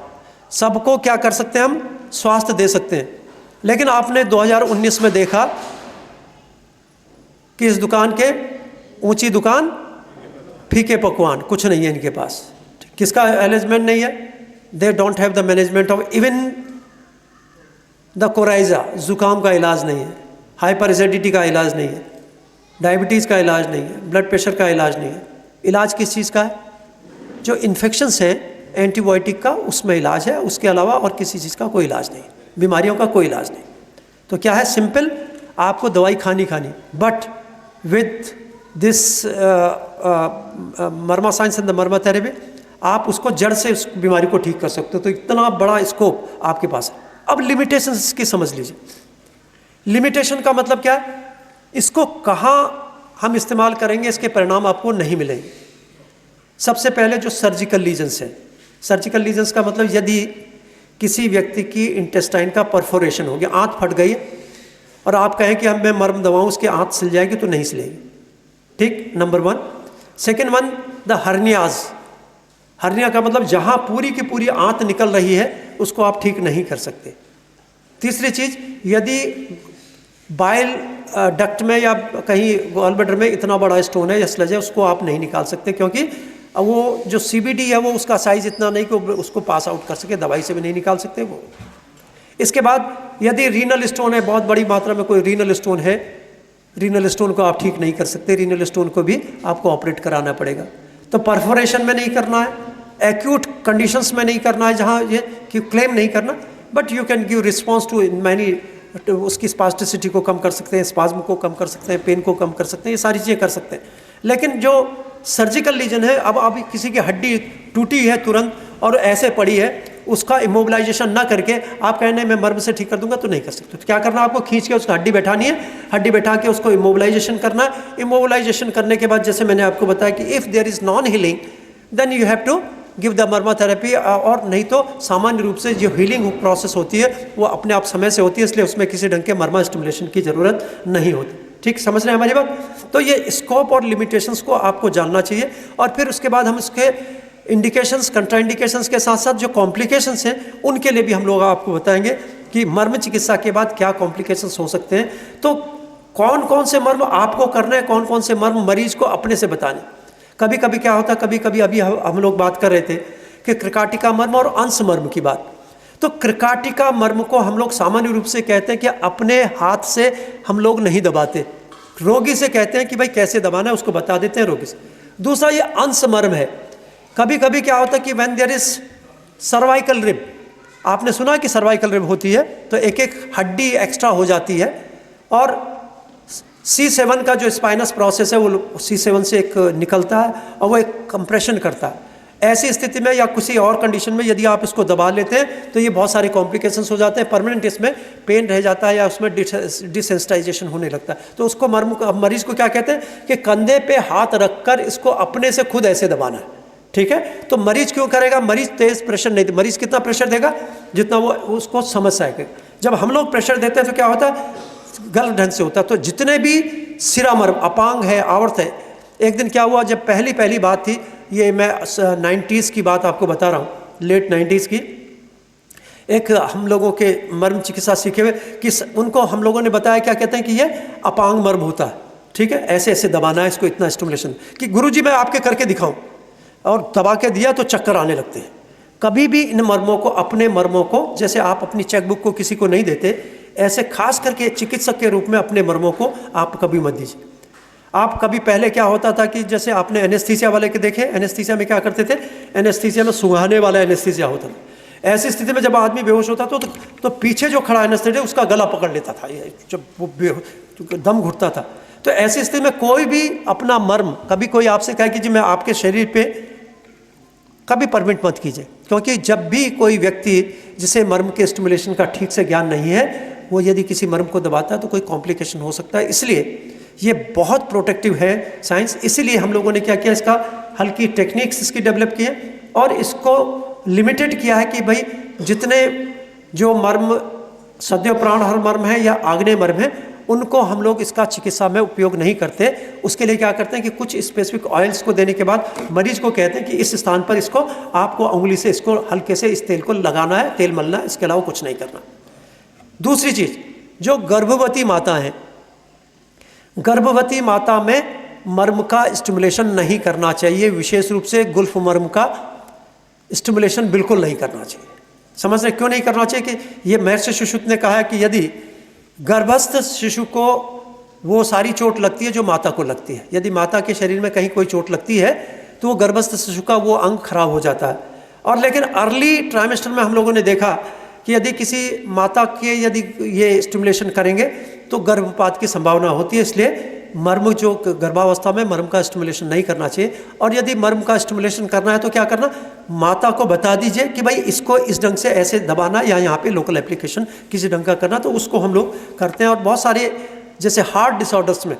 सबको क्या कर सकते हैं? हम स्वास्थ्य दे सकते हैं। लेकिन आपने 2019 में देखा कि इस दुकान के ऊंची दुकान फीके पकवान, कुछ नहीं है इनके पास। किसका मैनेजमेंट नहीं है? They don't have the management of even the coryza, जुकाम का इलाज नहीं है, हाइपर एसिडिटी का इलाज नहीं है, डायबिटीज़ का इलाज नहीं है, ब्लड प्रेशर का इलाज नहीं है। इलाज किस चीज़ का है? जो इन्फेक्शंस हैं एंटीबायोटिक का, उसमें इलाज है। उसके अलावा और किसी चीज़ का कोई इलाज नहीं, बीमारियों का कोई इलाज नहीं। तो क्या है? सिंपल, आपको दवाई खानी, but with this Marma science and the marma therapy आप उसको जड़ से उस बीमारी को ठीक कर सकते हो। तो इतना बड़ा स्कोप आपके पास है। अब लिमिटेशंस की समझ लीजिए। लिमिटेशन का मतलब क्या है? इसको कहाँ हम इस्तेमाल करेंगे, इसके परिणाम आपको नहीं मिलेंगे। सबसे पहले जो सर्जिकल लीजन्स हैं, सर्जिकल लीजन्स का मतलब यदि किसी व्यक्ति की इंटेस्टाइन का परफोरेशन हो गया, आंत फट गई है, और आप कहें कि हम मैं मर्म दवाऊँ उसके आंत सिल जाएगी, तो नहीं सिलेगी। ठीक, number 1। Second one, the hernias. Hernia का मतलब जहाँ पूरी की पूरी आंत निकल रही है उसको आप ठीक नहीं कर सकते। तीसरी चीज़, यदि बाइल डक्ट में या कहीं गॉल ब्लैडर में इतना बड़ा स्टोन है या स्लज है, उसको आप नहीं निकाल सकते, क्योंकि वो जो CBD है वो उसका साइज़ इतना नहीं कि उसको पास आउट कर सके, दवाई से भी नहीं निकाल सकते वो। इसके बाद यदि रीनल स्टोन है, बहुत बड़ी मात्रा में कोई रीनल स्टोन है, रीनल स्टोन को आप ठीक नहीं कर सकते, रीनल स्टोन को भी आपको ऑपरेट कराना पड़ेगा। तो परफोरेशन में नहीं करना है, एक्यूट कंडीशंस में नहीं करना है जहाँ ये कि क्लेम नहीं करना, but you can give response to many, उसकी स्पास्टिसिटी को कम कर सकते हैं, स्पाज्म को कम कर सकते हैं, पेन को कम कर सकते हैं, ये सारी चीज़ें कर सकते हैं। लेकिन जो सर्जिकल लीजन है, अब किसी की हड्डी टूटी है तुरंत और ऐसे पड़ी है, उसका इमोबिलाइजेशन ना करके आप कहने मैं मर्म से ठीक कर दूंगा, तो नहीं कर सकते। तो क्या करना, आपको खींच के उसको हड्डी बैठानी है, हड्डी बैठा के उसको इमोबिलाइजेशन करना है। इमोबिलाइजेशन करने के बाद जैसे मैंने आपको बताया कि if there is non healing then you have to give the marma therapy, और नहीं तो सामान्य रूप से जो हीलिंग प्रोसेस होती है वो अपने आप समय से होती है, इसलिए उसमें किसी ढंग के मर्मा स्टिमुलेशन की ज़रूरत नहीं होती। ठीक, समझ रहे हैं हमारी बात? तो ये स्कोप और लिमिटेशंस को आपको जानना चाहिए, और फिर उसके बाद हम इसके इंडिकेशंस, कंट्राइंडिकेशंस के साथ साथ जो कॉम्प्लिकेशंस हैं उनके लिए भी हम लोग आपको बताएंगे कि मर्म चिकित्सा के बाद क्या कॉम्प्लिकेशंस हो सकते हैं। तो कौन कौन से मर्म आपको करने हैं, कौन कौन से मर्म मरीज को अपने से बताने। कभी कभी क्या होता है, कभी कभी अभी हम लोग बात कर रहे थे कि क्रिकाटिका मर्म और अंश मर्म की बात। तो क्रिकाटिका मर्म को हम लोग सामान्य रूप से कहते हैं कि अपने हाथ से हम लोग नहीं दबाते, रोगी से कहते हैं कि भाई कैसे दबाना है उसको बता देते हैं रोगी से। दूसरा ये अंश मर्म है। कभी कभी क्या होता है कि when there is cervical rib, आपने सुना कि सर्वाइकल रिब होती है तो एक एक हड्डी एक्स्ट्रा हो जाती है, और C7 का जो स्पाइनस प्रोसेस है वो C7 से एक निकलता है और वो एक कंप्रेशन करता है। ऐसी स्थिति में या किसी और कंडीशन में यदि आप इसको दबा लेते हैं तो ये बहुत सारे कॉम्प्लिकेशंस हो जाते हैं, परमानेंट इसमें पेन रह जाता है या उसमें डिसेंसिटाइजेशन होने लगता है। तो उसको मरीज को क्या कहते हैं कि कंधे पे हाथ रखकर इसको अपने से खुद ऐसे दबाना है, ठीक है। तो मरीज क्यों करेगा, मरीज तेज प्रेशर नहीं, मरीज कितना प्रेशर देगा जितना वो उसको समझ सके। जब हम लोग प्रेशर देते हैं तो क्या होता है, गलत ढंग से होता है। तो जितने भी सिरा मर्म, अपांग है, आवर्त है, एक दिन क्या हुआ, जब पहली बात थी, ये मैं 90s की बात आपको बता रहा हूँ, लेट 90s की, एक हम लोगों के मर्म चिकित्सा सीखे हुए कि उनको हम लोगों ने बताया, क्या कहते हैं कि ये अपांग मर्म होता है, ठीक है, ऐसे ऐसे दबाना है इसको, इतना स्टिमुलेशन, कि गुरुजी मैं आपके करके दिखाऊं, और दबा के दिया तो चक्कर आने लगते हैं। कभी भी इन मर्मों को, अपने मर्मों को, जैसे आप अपनी चेकबुक को किसी को नहीं देते, ऐसे खास करके चिकित्सक के रूप में अपने मर्मों को आप कभी मत दीजिए। आप कभी, पहले क्या होता था कि जैसे आपने एनेस्थीसिया वाले के देखे, एनेस्थीसिया में क्या करते थे, एनेस्थीसिया में सुंघाने वाला एनेस्थीसिया होता था। ऐसी स्थिति में जब आदमी बेहोश होता था तो पीछे जो खड़ा एनेस्थेटिक उसका गला पकड़ लेता था, जब वो दम घुटता था। तो ऐसी स्थिति में कोई भी अपना मर्म, कभी कोई आपसे कहे कि जी मैं आपके शरीर पे, कभी परमिट मत कीजिए, क्योंकि जब भी कोई व्यक्ति जिसे मर्म के स्टिमुलेशन का ठीक से ज्ञान नहीं है, वो यदि किसी मर्म को दबाता है तो कोई कॉम्प्लिकेशन हो सकता है। इसलिए ये बहुत प्रोटेक्टिव है साइंस। इसीलिए हम लोगों ने क्या किया, इसका हल्की टेक्निक्स इसकी डेवलप की है और इसको लिमिटेड किया है कि भाई जितने जो मर्म सद्यो प्राणहर मर्म है या आग्नेय मर्म है, उनको हम लोग इसका चिकित्सा में उपयोग नहीं करते। उसके लिए क्या करते हैं कि कुछ स्पेसिफिक ऑयल्स को देने के बाद मरीज को कहते हैं कि इस स्थान पर इसको आपको उंगली से इसको हल्के से इस तेल को लगाना है, तेल मलना है, इसके अलावा कुछ नहीं करना। दूसरी चीज, जो गर्भवती माता है, गर्भवती माता में मर्म का स्टिमुलेशन नहीं करना चाहिए, विशेष रूप से गुल्फ मर्म का स्टिमुलेशन बिल्कुल नहीं करना चाहिए। समझ रहे क्यों नहीं करना चाहिए? कि ये महर्षि सुश्रुत ने कहा है कि यदि गर्भस्थ शिशु को वो सारी चोट लगती है जो माता को लगती है, यदि माता के शरीर में कहीं कोई चोट लगती है तो वो गर्भस्थ शिशु का वो अंग खराब हो जाता है। और लेकिन अर्ली ट्राइमेस्टर में हम लोगों ने देखा कि यदि किसी माता के यदि ये स्टिमुलेशन करेंगे तो गर्भपात की संभावना होती है। इसलिए मर्म जो गर्भावस्था में मर्म का स्टिमुलेशन नहीं करना चाहिए। और यदि मर्म का स्टिमुलेशन करना है तो क्या करना, माता को बता दीजिए कि भाई इसको इस ढंग से ऐसे दबाना या यहाँ पे लोकल एप्लीकेशन किसी ढंग का करना, तो उसको हम लोग करते हैं। और बहुत सारे जैसे हार्ट डिसऑर्डर्स में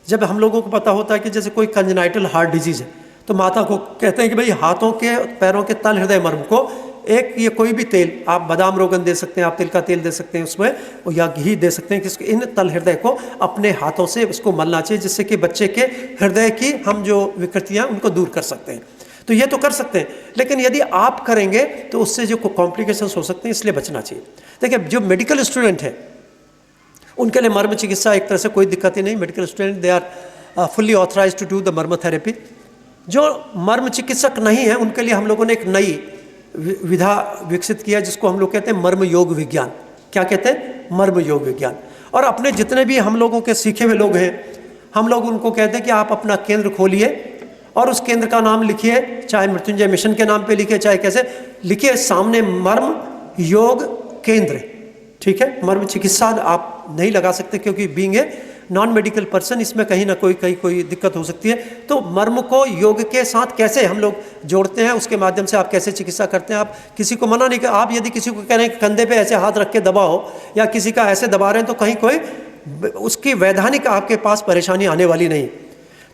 जब हम लोगों को पता होता है कि जैसे कोई कंजेनाइटल हार्ट डिजीज़ है तो माता को कहते हैं कि भाई हाथों के पैरों के तल हृदय मर्म को एक ये कोई भी तेल, आप बादाम रोगन दे सकते हैं, आप तिल का तेल दे सकते हैं उसमें, या घी दे सकते हैं, कि इन तल हृदय को अपने हाथों से उसको मलना चाहिए, जिससे कि बच्चे के हृदय की हम जो विकृतियाँ उनको दूर कर सकते हैं। तो ये तो कर सकते हैं, लेकिन यदि आप करेंगे तो उससे जो कॉम्प्लिकेशंस हो सकते हैं, इसलिए बचना चाहिए। देखिए, जो मेडिकल स्टूडेंट है उनके लिए मर्म चिकित्सा एक तरह से कोई दिक्कत ही नहीं। Medical student they are fully authorise to do the marma therapy. जो मर्म चिकित्सक नहीं है उनके लिए हम लोगों ने एक नई विधा विकसित किया जिसको हम लोग कहते हैं मर्म योग विज्ञान। क्या कहते हैं? मर्म योग विज्ञान। और अपने जितने भी हम लोगों के सीखे हुए लोग हैं, हम लोग उनको कहते हैं कि आप अपना केंद्र खोलिए और उस केंद्र का नाम लिखिए, चाहे मृत्युंजय मिशन के नाम पे लिखिए, चाहे कैसे लिखिए, सामने मर्म योग केंद्र, ठीक है। मर्म चिकित्सा आप नहीं लगा सकते क्योंकि being a non medical person इसमें कहीं ना कोई दिक्कत हो सकती है। तो मर्म को योग के साथ कैसे हम लोग जोड़ते हैं, उसके माध्यम से आप कैसे चिकित्सा करते हैं। आप किसी को मना नहीं कर, आप यदि किसी को कह रहे हैं कंधे पे ऐसे हाथ रख के दबाओ या किसी का ऐसे दबा रहे हैं तो कहीं कोई उसकी वैधानिक आपके पास परेशानी आने वाली नहीं।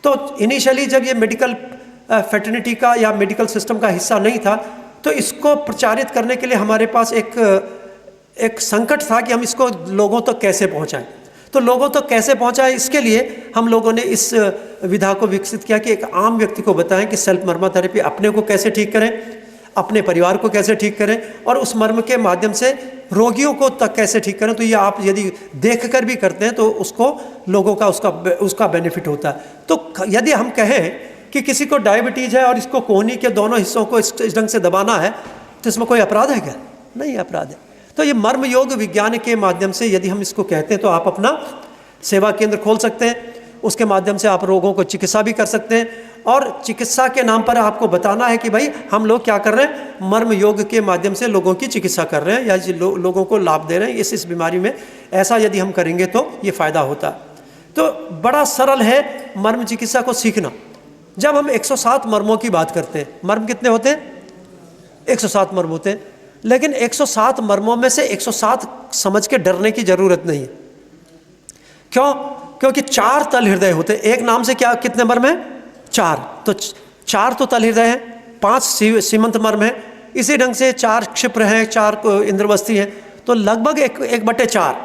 तो इनिशियली जब ये मेडिकल फेटर्निटी का या मेडिकल सिस्टम का हिस्सा नहीं था तो इसको प्रचारित करने के लिए हमारे पास एक संकट था कि हम इसको लोगों तक कैसे पहुंचाएं। तो लोगों तक कैसे पहुंचाएं, इसके लिए हम लोगों ने इस विधा को विकसित किया कि एक आम व्यक्ति को बताएं कि सेल्फ मर्मा थेरेपी अपने को कैसे ठीक करें, अपने परिवार को कैसे ठीक करें और उस मर्म के माध्यम से रोगियों को तक कैसे ठीक करें। तो ये आप यदि देख कर भी करते हैं तो उसको लोगों का उसका बेनिफिट होता है। तो यदि हम कहें कि किसी को डायबिटीज़ है और इसको कोहनी के दोनों हिस्सों को इस ढंग से दबाना है तो इसमें कोई अपराध है क्या? नहीं अपराध है। तो ये मर्म योग विज्ञान के माध्यम से यदि हम इसको कहते हैं तो आप अपना सेवा केंद्र खोल सकते हैं, उसके माध्यम से आप रोगों को चिकित्सा भी कर सकते हैं। और चिकित्सा के नाम पर आपको बताना है कि भाई हम लोग क्या कर रहे हैं, मर्म योग के माध्यम से लोगों की चिकित्सा कर रहे हैं या लोगों को लाभ दे रहे हैं इस बीमारी में। ऐसा यदि हम करेंगे तो ये फ़ायदा होता है। तो बड़ा सरल है मर्म चिकित्सा को सीखना। जब हम 107 मर्मों की बात करते हैं, मर्म कितने होते हैं? 107 मर्म होते हैं, लेकिन 107 मर्मों में से 107 समझ के डरने की जरूरत नहीं है। क्यों? क्योंकि 4 तल हृदय होते हैं। एक नाम से क्या कितने मर्म है? 4। तो 4 तो तल हृदय है, 5 सीमंत मर्म है, इसी ढंग से 4 क्षिप्र हैं, 4 इंद्रवस्ती हैं, तो लगभग 1/4,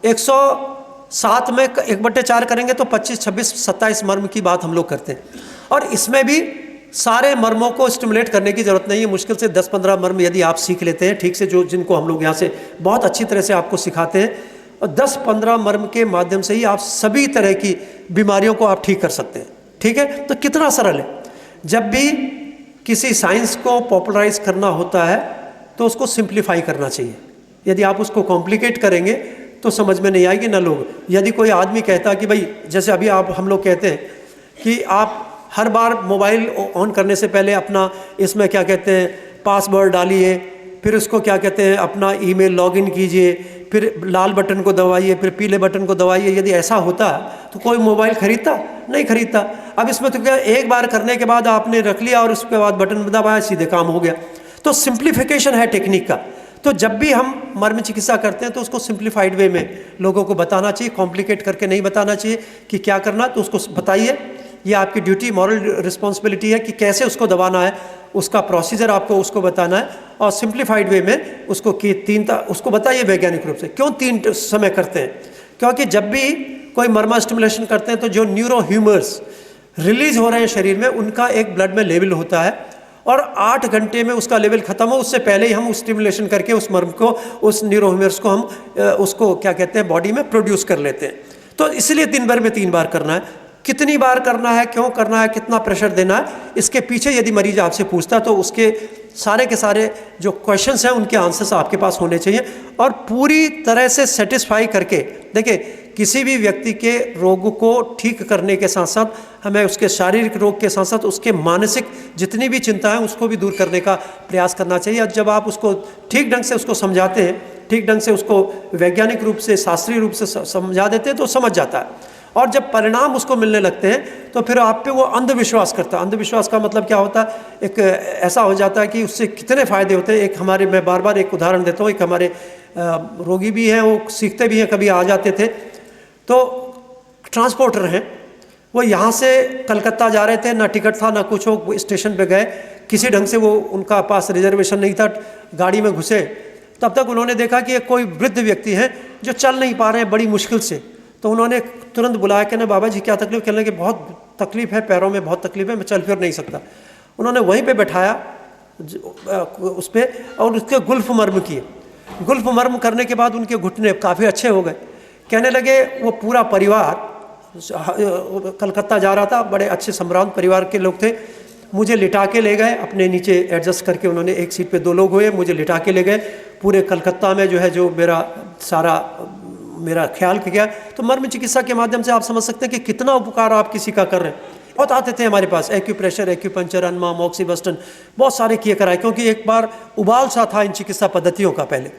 107 में 1/4 करेंगे तो 25, 26, 27 मर्म की बात हम लोग करते हैं। और इसमें भी सारे मर्मों को स्टिमुलेट करने की जरूरत नहीं है। मुश्किल से 10-15 मर्म यदि आप सीख लेते हैं ठीक से, जो जिनको हम लोग यहाँ से बहुत अच्छी तरह से आपको सिखाते हैं, और 10-15 मर्म के माध्यम से ही आप सभी तरह की बीमारियों को आप ठीक कर सकते हैं। ठीक है, तो कितना सरल है। जब भी किसी साइंस को पॉपुलराइज करना होता है तो उसको सिंप्लीफाई करना चाहिए। यदि आप उसको कॉम्प्लिकेट करेंगे तो समझ में नहीं आएगी ना लोग। यदि कोई आदमी कहता कि भाई, जैसे अभी हम लोग कहते हैं कि आप हर बार मोबाइल ऑन करने से पहले अपना इसमें क्या कहते हैं पासवर्ड डालिए, फिर उसको क्या कहते हैं अपना ईमेल लॉगिन कीजिए, फिर लाल बटन को दबाइए, फिर पीले बटन को दबाइए। यदि ऐसा होता तो कोई मोबाइल खरीदता? नहीं खरीदता। अब इसमें तो क्या, एक बार करने के बाद आपने रख लिया और उसके बाद बटन दबाया, सीधे काम हो गया। तो सिंप्लीफिकेशन है टेक्निक का। तो जब भी हम मर्म चिकित्सा करते हैं तो उसको सिंप्लीफाइड वे में लोगों को बताना चाहिए, कॉम्प्लिकेट करके नहीं बताना चाहिए कि क्या करना, तो उसको बताइए। ये आपकी ड्यूटी, मॉरल रिस्पॉन्सिबिलिटी है कि कैसे उसको दबाना है, उसका प्रोसीजर आपको उसको बताना है, और सिंप्लीफाइड वे में उसको कि उसको बताइए वैज्ञानिक रूप से। क्यों 3 समय करते हैं? क्योंकि जब भी कोई मर्मा स्टिमुलेशन करते हैं तो जो न्यूरो ह्यूमर्स रिलीज हो रहे हैं शरीर में, उनका एक ब्लड में लेवल होता है, और 8 घंटे में उसका लेवल खत्म हो उससे पहले ही हम उस स्टिमुलेशन करके उस मर्म को, उस न्यूरो ह्यूमर्स को हम उसको क्या कहते हैं बॉडी में प्रोड्यूस कर लेते हैं। तो इसलिए दिन भर में 3 बार करना है। कितनी बार करना है, क्यों करना है, कितना प्रेशर देना है, इसके पीछे यदि मरीज आपसे पूछता तो उसके सारे के सारे जो क्वेश्चंस हैं उनके आंसर्स आपके पास होने चाहिए, और पूरी तरह से सेटिस्फाई करके। देखिए, किसी भी व्यक्ति के रोग को ठीक करने के साथ साथ हमें उसके शारीरिक रोग के साथ साथ उसके मानसिक जितनी भी चिंता है उसको भी दूर करने का प्रयास करना चाहिए। और जब आप उसको ठीक ढंग से उसको समझाते हैं, ठीक ढंग से उसको वैज्ञानिक रूप से, शास्त्रीय रूप से समझा देते हैं तो समझ जाता है। और जब परिणाम उसको मिलने लगते हैं तो फिर आप पे वो अंधविश्वास करता है। अंधविश्वास का मतलब क्या होता है? एक ऐसा हो जाता है कि उससे कितने फ़ायदे होते हैं। एक हमारे, मैं बार बार एक उदाहरण देता हूँ, एक हमारे रोगी भी हैं, वो सीखते भी हैं, कभी आ जाते थे, तो ट्रांसपोर्टर हैं, वो यहाँ से कलकत्ता जा रहे थे, ना टिकट था ना कुछ, वो स्टेशन पे गए, किसी ढंग से वो उनका पास रिजर्वेशन नहीं था, गाड़ी में घुसे, तब तक उन्होंने देखा कि कोई वृद्ध व्यक्ति हैं जो चल नहीं पा रहे हैं बड़ी मुश्किल से। तो उन्होंने तुरंत बुलाया कि ना बाबा जी क्या तकलीफ? कहने लगे बहुत तकलीफ है, पैरों में बहुत तकलीफ है, मैं चल फिर नहीं सकता। उन्होंने वहीं पे बैठाया उस पर, और उसके गुल्फ मर्म किए। गुल्फ मर्म करने के बाद उनके घुटने काफ़ी अच्छे हो गए। कहने लगे वो पूरा परिवार कलकत्ता जा रहा था, बड़े अच्छे सम्रांत परिवार के लोग थे, मुझे लिटा के ले गए, अपने नीचे एडजस्ट करके उन्होंने, एक सीट पे 2 लोग हुए, मुझे लिटा के ले गए। पूरे कलकत्ता में जो है जो मेरा ख्याल किया। तो मर्म चिकित्सा के माध्यम से आप समझ सकते हैं कि कितना उपकार आप किसी का कर रहे हैं। बहुत आते थे हमारे पास, एक्यूप्रेशर, एक्यूपंचर, अनमा, मॉक्सीबस्टन, बहुत सारे किए कराए, क्योंकि एक बार उबाल सा था इन चिकित्सा पद्धतियों का। पहले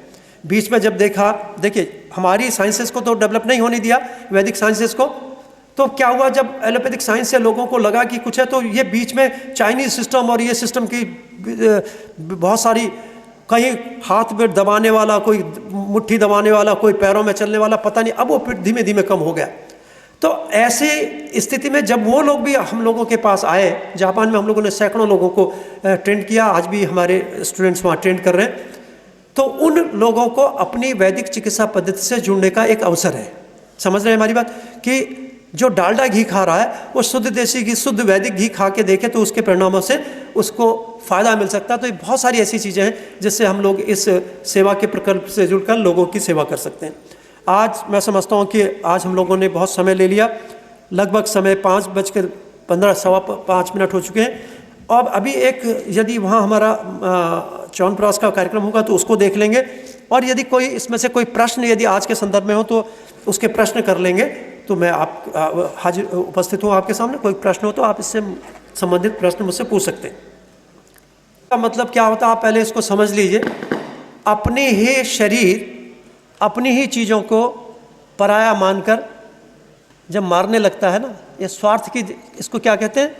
बीच में जब देखा, देखिए हमारी साइंसेस को तो डेवलप नहीं होने दिया, वैदिक साइंसेस को, तो क्या हुआ जब एलोपैथिक साइंस से लोगों को लगा कि कुछ है, तो ये बीच में चाइनीज सिस्टम और ये सिस्टम की बहुत सारी, कहीं हाथ में दबाने वाला, कोई मुट्ठी दबाने वाला, कोई पैरों में चलने वाला, पता नहीं, अब वो फिर धीमे धीमे कम हो गया। तो ऐसी स्थिति में जब वो लोग भी हम लोगों के पास आए, जापान में हम लोगों ने सैकड़ों लोगों को ट्रेंड किया, आज भी हमारे स्टूडेंट्स वहाँ ट्रेंड कर रहे हैं, तो उन लोगों को अपनी वैदिक चिकित्सा पद्धति से जुड़ने का एक अवसर है। समझ रहे हैं हमारी बात? कि जो डालडा घी खा रहा है वो शुद्ध देसी घी, शुद्ध वैदिक घी खा के देखे तो उसके परिणामों से उसको फ़ायदा मिल सकता है। तो ये बहुत सारी ऐसी चीज़ें हैं जिससे हम लोग इस सेवा के प्रकल्प से जुड़कर लोगों की सेवा कर सकते हैं। आज मैं समझता हूँ कि आज हम लोगों ने बहुत समय ले लिया, लगभग समय 5:15 सवा 5 मिनट हो चुके हैं। अब अभी एक, यदि वहाँ हमारा च्यवनप्राश का कार्यक्रम होगा तो उसको देख लेंगे, और यदि कोई इसमें से कोई प्रश्न यदि आज के संदर्भ में हो तो उसके प्रश्न कर लेंगे। तो मैं आप हाजिर उपस्थित हूँ आपके सामने, कोई प्रश्न हो तो आप इससे संबंधित प्रश्न मुझसे पूछ सकते हैं। का मतलब क्या होता है आप पहले इसको समझ लीजिए। अपने ही शरीर, अपनी ही चीज़ों को पराया मानकर जब मारने लगता है ना, ये स्वार्थ की, इसको क्या कहते हैं?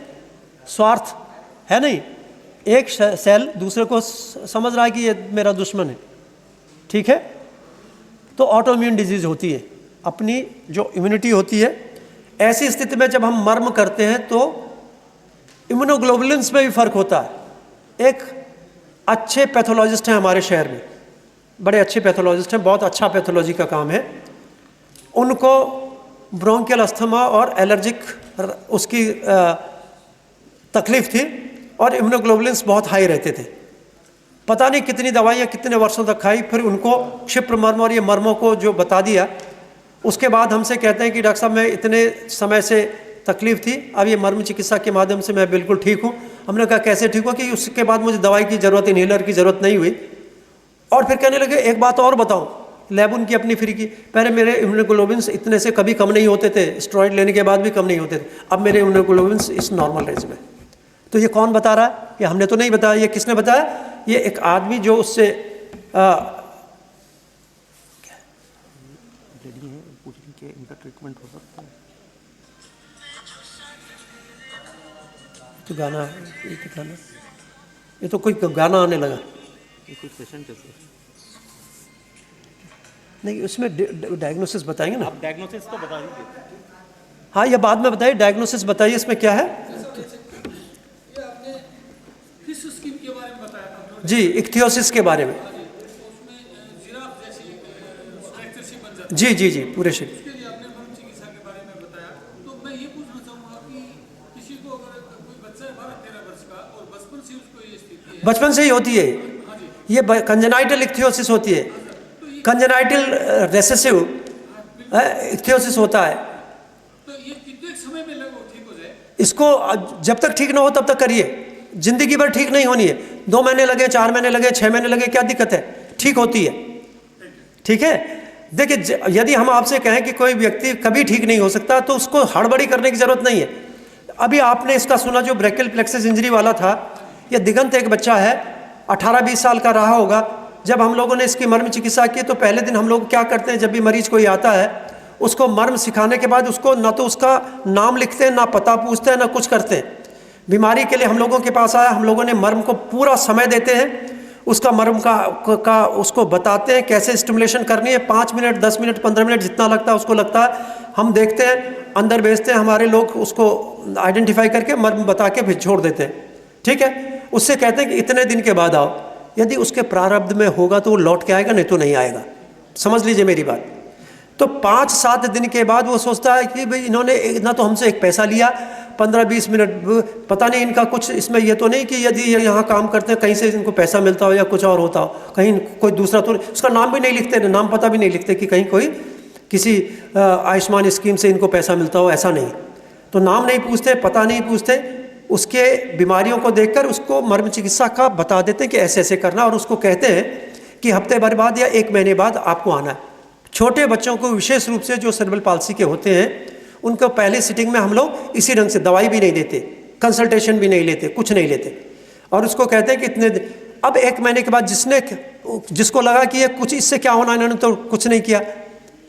स्वार्थ है नहीं, एक सेल दूसरे को समझ रहा है कि ये मेरा दुश्मन है, ठीक है। तो ऑटो इम्यून डिजीज होती है, अपनी जो इम्यूनिटी होती है। ऐसी स्थिति में जब हम मर्म करते हैं तो इम्यूनोग्लोबुलिन्स में भी फर्क होता है। एक अच्छे पैथोलॉजिस्ट हैं हमारे शहर में, बड़े अच्छे पैथोलॉजिस्ट हैं, बहुत अच्छा पैथोलॉजी का काम है। उनको ब्रोंकियल अस्थमा और एलर्जिक उसकी तकलीफ थी और इम्यूनोग्लोबुलिन्स बहुत हाई रहते थे। पता नहीं कितनी दवाइयाँ कितने वर्षों तक खाई, फिर उनको क्षिप्र मर्म और ये मर्मों को जो बता दिया, उसके बाद हमसे कहते हैं कि डॉक्टर साहब मैं इतने समय से तकलीफ थी, अब ये मर्म चिकित्सा के माध्यम से मैं बिल्कुल ठीक हूँ। हमने कहा कैसे ठीक हो? कि उसके बाद मुझे दवाई की ज़रूरत, इन्हेलर की ज़रूरत नहीं हुई। और फिर कहने लगे एक बात और बताऊँ, लैब उनकी अपनी फ्री की, पहले मेरे इम्यूनोग्लोबुलिन्स इतने से कभी कम नहीं होते थे, स्टेरॉइड लेने के बाद भी कम नहीं होते थे, अब मेरे इम्यूनोग्लोबुलिन्स इस नॉर्मल रेंज में। तो ये कौन बता रहा है? ये हमने तो नहीं बताया, ये किसने बताया? ये एक आदमी जो उससे इनका ट्रीटमेंट हो सकता है। तो गाना है, ये तो गाना, ये तो कोई गाना आने लगा, ये कोई पेशेंट है नहीं, उसमें डायग्नोसिस बताएंगे ना आप? डायग्नोसिस तो बता दीजिए। हाँ, ये बाद में बताइए, डायग्नोसिस बताइए इसमें क्या है। जी, इक्थियोसिस के बारे में। जी जी जी, पूरे शरीर। बचपन से ही होती है ये, कंजेनाइटल इक्थियोसिस होती है, कंजेनाइटल रेसेसिव इक्थियोसिस होता है। तो ये कितने समय में लगभग ठीक हो जाए? इसको जब तक ठीक ना हो तब तक करिए, जिंदगी भर ठीक नहीं होनी है। 2 महीने लगे, 4 महीने लगे, 6 महीने लगे, क्या दिक्कत है? ठीक होती है, ठीक है। देखिए, यदि हम आपसे कहें कि कोई व्यक्ति कभी ठीक नहीं हो सकता तो उसको हड़बड़ी करने की जरूरत नहीं है। अभी आपने इसका सुना जो ब्रैकियल प्लेक्सस इंजरी वाला था, यह दिगंत एक बच्चा है, 18-20 साल का रहा होगा। जब हम लोगों ने इसकी मर्म चिकित्सा की तो पहले दिन हम लोग क्या करते हैं, जब भी मरीज कोई आता है उसको मर्म सिखाने के बाद उसको ना तो उसका नाम लिखते हैं, ना पता पूछते हैं, ना कुछ करते हैं। बीमारी के लिए हम लोगों के पास आया, हम लोगों ने मर्म को पूरा समय देते हैं, उसका मर्म का उसको बताते हैं कैसे स्टिमुलेशन करनी है। 5 मिनट, 10 मिनट, 15 मिनट जितना लगता है उसको लगता है, हम देखते हैं, अंदर भेजते हैं, हमारे लोग उसको आइडेंटिफाई करके मर्म बता के फिर छोड़ देते हैं, ठीक है। उससे कहते हैं कि इतने दिन के बाद आओ, यदि उसके प्रारब्ध में होगा तो वो लौट के आएगा, नहीं तो नहीं आएगा। समझ लीजिए मेरी बात। तो 5-7 दिन के बाद वो सोचता है कि भाई इन्होंने ना तो हमसे एक पैसा लिया, 15-20 मिनट, पता नहीं इनका कुछ इसमें ये तो नहीं कि यदि ये यहाँ काम करते हैं कहीं से इनको पैसा मिलता हो या कुछ और होता हो, कहीं कोई दूसरा तो उसका नाम भी नहीं लिखते, नाम पता भी नहीं लिखते कि कहीं कोई किसी आयुष्मान स्कीम से इनको पैसा मिलता हो, ऐसा नहीं। तो नाम नहीं पूछते, पता नहीं पूछते, उसके बीमारियों को देखकर उसको मर्म चिकित्सा का बता देते हैं कि ऐसे ऐसे करना, और उसको कहते हैं कि हफ्ते भर बाद या 1 महीने बाद आपको आना है। छोटे बच्चों को विशेष रूप से जो सेरेब्रल पाल्सी के होते हैं उनको पहले सिटिंग में हम लोग इसी ढंग से दवाई भी नहीं देते, कंसल्टेशन भी नहीं लेते, कुछ नहीं लेते, और उसको कहते हैं कि इतने अब 1 महीने के बाद जिसको लगा कि ये कुछ इससे क्या होना, इन्होंने तो कुछ नहीं किया,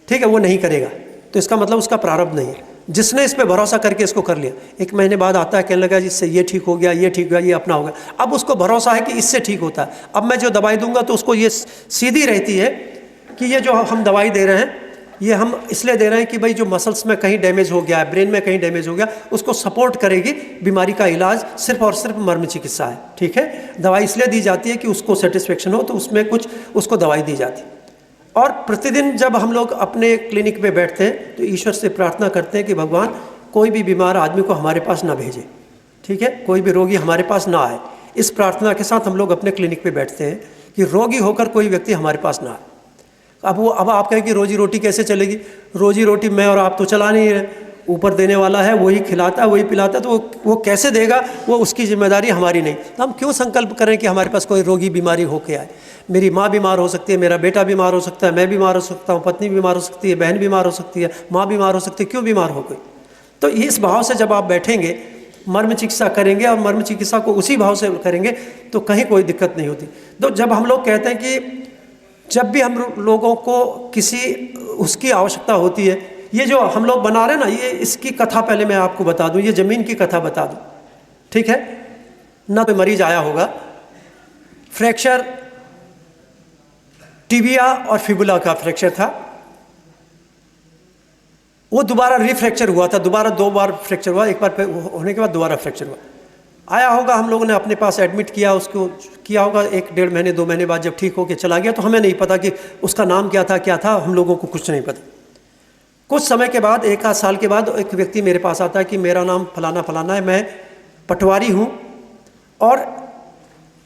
ठीक है, वो नहीं करेगा, तो इसका मतलब उसका प्रारब्ध नहीं है। जिसने इस पर भरोसा करके इसको कर लिया, 1 महीने बाद आता है, कहने लगा जिससे ये ठीक हो गया, ये ठीक हो गया, ये अपना हो गया, अब उसको भरोसा है कि इससे ठीक होता है, अब मैं जो दवाई दूंगा तो उसको ये सीधी रहती है कि ये जो हम दवाई दे रहे हैं ये हम इसलिए दे रहे हैं कि भाई जो मसल्स में कहीं डैमेज हो गया है, ब्रेन में कहीं डैमेज हो गया, उसको सपोर्ट करेगी। बीमारी का इलाज सिर्फ और सिर्फ मर्म चिकित्सा है, ठीक है। दवाई इसलिए दी जाती है कि उसको सेटिस्फेक्शन हो, तो उसमें कुछ उसको दवाई दी जाती है। और प्रतिदिन जब हम लोग अपने क्लिनिक में बैठते हैं तो ईश्वर से प्रार्थना करते हैं कि भगवान कोई भी बीमार आदमी को हमारे पास ना भेजे, ठीक है, कोई भी रोगी हमारे पास ना आए। इस प्रार्थना के साथ हम लोग अपने क्लिनिक पे बैठते हैं कि रोगी होकर कोई व्यक्ति हमारे पास ना आए। अब आप कहें कि रोजी रोटी कैसे चलेगी? रोजी रोटी मैं और आप तो चला नहीं रहे, ऊपर देने वाला है, वही खिलाता है, वही पिलाता है, तो वो कैसे देगा, वो उसकी जिम्मेदारी हमारी नहीं। तो हम क्यों संकल्प करें कि हमारे पास कोई रोगी बीमारी होके आए? मेरी माँ बीमार हो सकती है, मेरा बेटा बीमार हो सकता है, मैं बीमार हो सकता हूँ, पत्नी बीमार हो सकती है, बहन बीमार हो सकती है, माँ बीमार हो सकती है, क्यों बीमार हो गई? तो इस भाव से जब आप बैठेंगे, मर्म चिकित्सा करेंगे और मर्म चिकित्सा को उसी भाव से करेंगे तो कहीं कोई दिक्कत नहीं होती। तो जब हम लोग कहते हैं कि जब भी हम लोगों को किसी उसकी आवश्यकता होती है, ये जो हम लोग बना रहे हैं ना, ये इसकी कथा पहले मैं आपको बता दूं, ये ज़मीन की कथा बता दूं, ठीक है ना, तो मरीज आया होगा। फ्रैक्चर टिबिया और फिबुला का फ्रैक्चर था, वो दोबारा रिफ्रैक्चर हुआ था, दोबारा 2 बार फ्रैक्चर हुआ, एक बार होने के बाद दोबारा फ्रैक्चर हुआ। आया होगा, हम लोगों ने अपने पास एडमिट किया, उसको किया होगा, 1-1.5 महीने 2 महीने बाद जब ठीक होके चला गया, तो हमें नहीं पता कि उसका नाम क्या था, हम लोगों को कुछ नहीं पता। कुछ समय के बाद, 1 साल के बाद, एक व्यक्ति मेरे पास आता है कि मेरा नाम फलाना फलाना है, मैं पटवारी हूँ और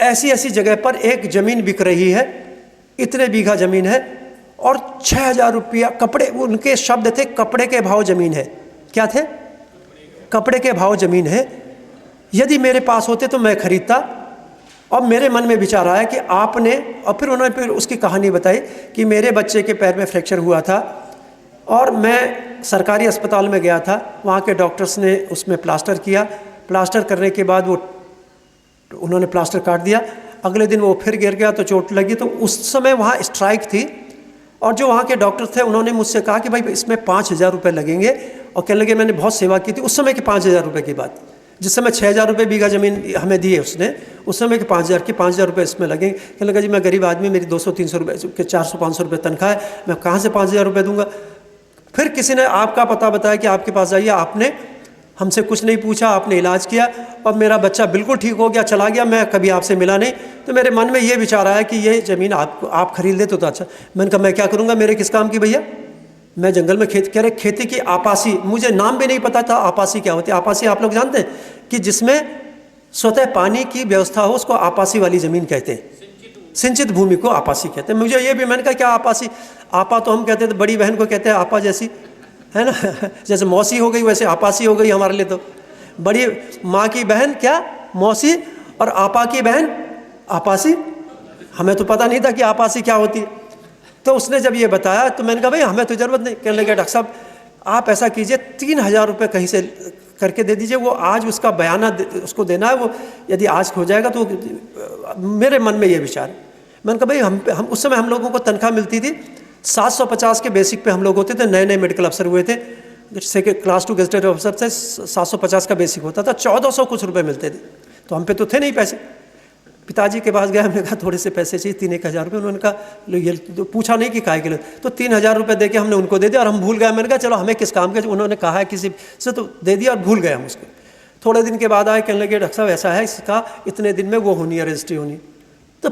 ऐसी ऐसी जगह पर एक ज़मीन बिक रही है, इतने बीघा ज़मीन है और 6,000 रुपया कपड़े, उनके शब्द थे कपड़े के भाव ज़मीन है। क्या थे? कपड़े के भाव ज़मीन है, यदि मेरे पास होते तो मैं खरीदता। और मेरे मन में विचार आया कि आपने, और फिर उन्होंने फिर उसकी कहानी बताई कि मेरे बच्चे के पैर में फ्रैक्चर हुआ था और मैं सरकारी अस्पताल में गया था, वहाँ के डॉक्टर्स ने उसमें प्लास्टर किया, प्लास्टर करने के बाद वो उन्होंने प्लास्टर काट दिया, अगले दिन वो फिर गिर गया तो चोट लगी। तो उस समय वहाँ स्ट्राइक थी और जो वहाँ के डॉक्टर थे उन्होंने मुझसे कहा कि भाई इसमें 5,000 रुपये लगेंगे, और कहने लगे मैंने बहुत सेवा की थी उस समय के 5,000 रुपये की बात, जिस समय 6,000 रुपये बीघा ज़मीन हमें दी है उसने, उस समय के 5,000 रुपये इसमें लगेंगे। कहने लगा जी मैं गरीब आदमी, मेरी 200-300 रुपये के 400-500 रुपये तनख्वाह है, मैं कहाँ से 5,000 रुपये दूंगा। फिर किसी ने आपका पता बताया कि आपके पास जाइए, आपने हमसे कुछ नहीं पूछा, आपने इलाज किया और मेरा बच्चा बिल्कुल ठीक हो गया, चला गया, मैं कभी आपसे मिला नहीं। तो मेरे मन में ये विचार आया कि ये ज़मीन आप खरीद लेते तो अच्छा। मैंने कहा मैं क्या करूँगा, मेरे किस काम की भैया, मैं जंगल में खेती की आपासी, मुझे नाम भी नहीं पता था आपासी क्या होती है। आपासी आप लोग जानते हैं कि जिसमें स्वतः पानी की व्यवस्था हो, उसको आपासी वाली ज़मीन कहते हैं, सिंचित भूमि को आपासी कहते हैं। मुझे ये भी, मैंने कहा क्या आपासी, आपा तो हम कहते थे, बड़ी बहन को कहते हैं आपा जैसी, है ना जैसे मौसी हो गई वैसे आपासी हो गई हमारे लिए। तो बड़ी माँ की बहन क्या मौसी, और आपा की बहन आपासी, हमें तो पता नहीं था कि आपासी क्या होती है। तो उसने जब ये बताया तो मैंने कहा भाई हमें तो ज़रूरत नहीं। कहने लगे डॉक्टर साहब आप ऐसा कीजिए 3,000 रुपये कहीं से करके दे दीजिए, वो आज उसका बयाना उसको देना है, वो यदि आज हो जाएगा तो। मेरे मन में ये विचार, मैंने कहा भाई हम उस समय हम लोगों को तनख्वाह मिलती थी 750 के बेसिक पे हम लोग होते थे, नए नए मेडिकल अफसर हुए थे, सेकेंड क्लास 2 गेजेटेड अफसर थे, 750 का बेसिक होता था, 1,400 कुछ रुपए मिलते थे। तो हम पे तो थे नहीं पैसे। पिताजी के पास गया, हमने कहा थोड़े से पैसे चाहिए, 3-1 हज़ार रुपये। उन्होंने कहा लो ये, तो पूछा नहीं कि काय के लिए, तो 3,000 रुपये दे के हमने उनको दे दिया और हम भूल गए। मैंने कहा चलो हमें किस काम के, उन्होंने कहा है किसी से, तो दे दिया और भूल गए हम उसको। थोड़े दिन के बाद आए, कहने लगे डॉक्टर साहब ऐसा है, इसका इतने दिन में वो होनी है, रजिस्ट्री होनी। तो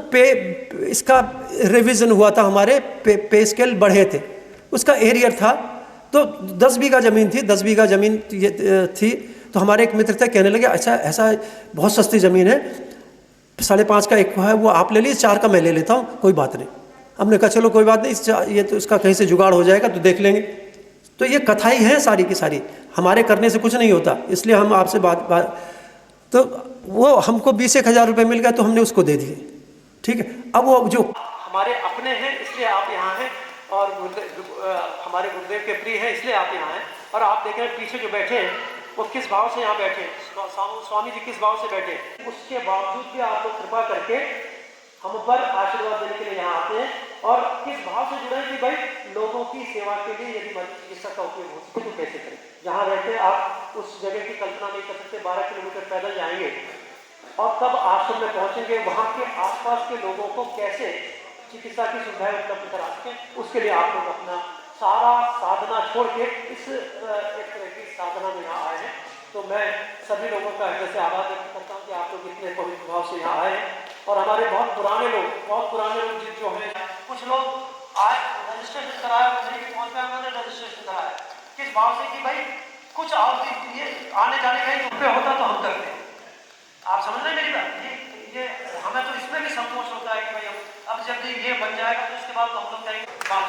इसका रिवीजन हुआ था, हमारे पे स्केल बढ़े थे, उसका एरियर था, तो 10 बीघा ज़मीन थी, 10 बीघा ज़मीन थी। तो हमारे एक मित्र थे, कहने लगे अच्छा ऐसा बहुत सस्ती ज़मीन है, 5.5 का एक है, वो आप ले लीजिए, 4 का मैं ले लेता हूँ, कोई बात नहीं। हमने कहा चलो कोई बात नहीं, ये तो इसका कहीं से जुगाड़ हो जाएगा तो देख लेंगे। तो ये कथाई है सारी की सारी, हमारे करने से कुछ नहीं होता, इसलिए हम आपसे बात तो वो हमको 20-1 हज़ार रुपये मिल गया तो हमने उसको दे दिए, ठीक है। अब वो जो हमारे अपने हैं इसलिए आप यहाँ हैं, और हमारे गुरुदेव के प्रिय हैं इसलिए आप यहाँ हैं। और आप देख रहे हैं पीछे जो बैठे हैं वो किस भाव से यहाँ बैठे, स्वामी जी किस भाव से बैठे, उसके बावजूद भी आप लोग कृपा करके हम पर आशीर्वाद देने के लिए यहाँ आते हैं। और किस भाव से जुड़े कि भाई लोगों की सेवा के लिए यदि चिकित्सा का उपयोग हो सके तो कैसे करें। जहाँ रहते आप उस जगह की कल्पना नहीं कर सकते, 12 किलोमीटर पैदल जाएंगे और तब आश्रम में पहुँचेंगे, वहाँ के आसपास के लोगों को कैसे चिकित्सा की सुविधाएं उपलब्ध करा सकें, उसके लिए आप लोग अपना सारा साधना छोड़ के इस एक तरह की साधना में यहाँ आए हैं। तो मैं सभी लोगों का हृदय से आभार व्यक्त करता हूँ कि आप लोग इतने पवित्र भाव से यहाँ आए हैं। और हमारे बहुत पुराने लोग जो हैं, कुछ लोग आज रजिस्ट्रेशन कराया, नहीं पहुँच पाया, मैंने रजिस्ट्रेशन कराया किस भाव से कि भाई कुछ और ये आने जाने का ही रुपये होता तो हम करते हैं। आप समझ रहे हैं मेरी बात। ये हमें तो इसमें भी संकोच होता है कि भाई अब जब ये बन जाएगा तो इसके बाद तो हम लोग जाएंगे बात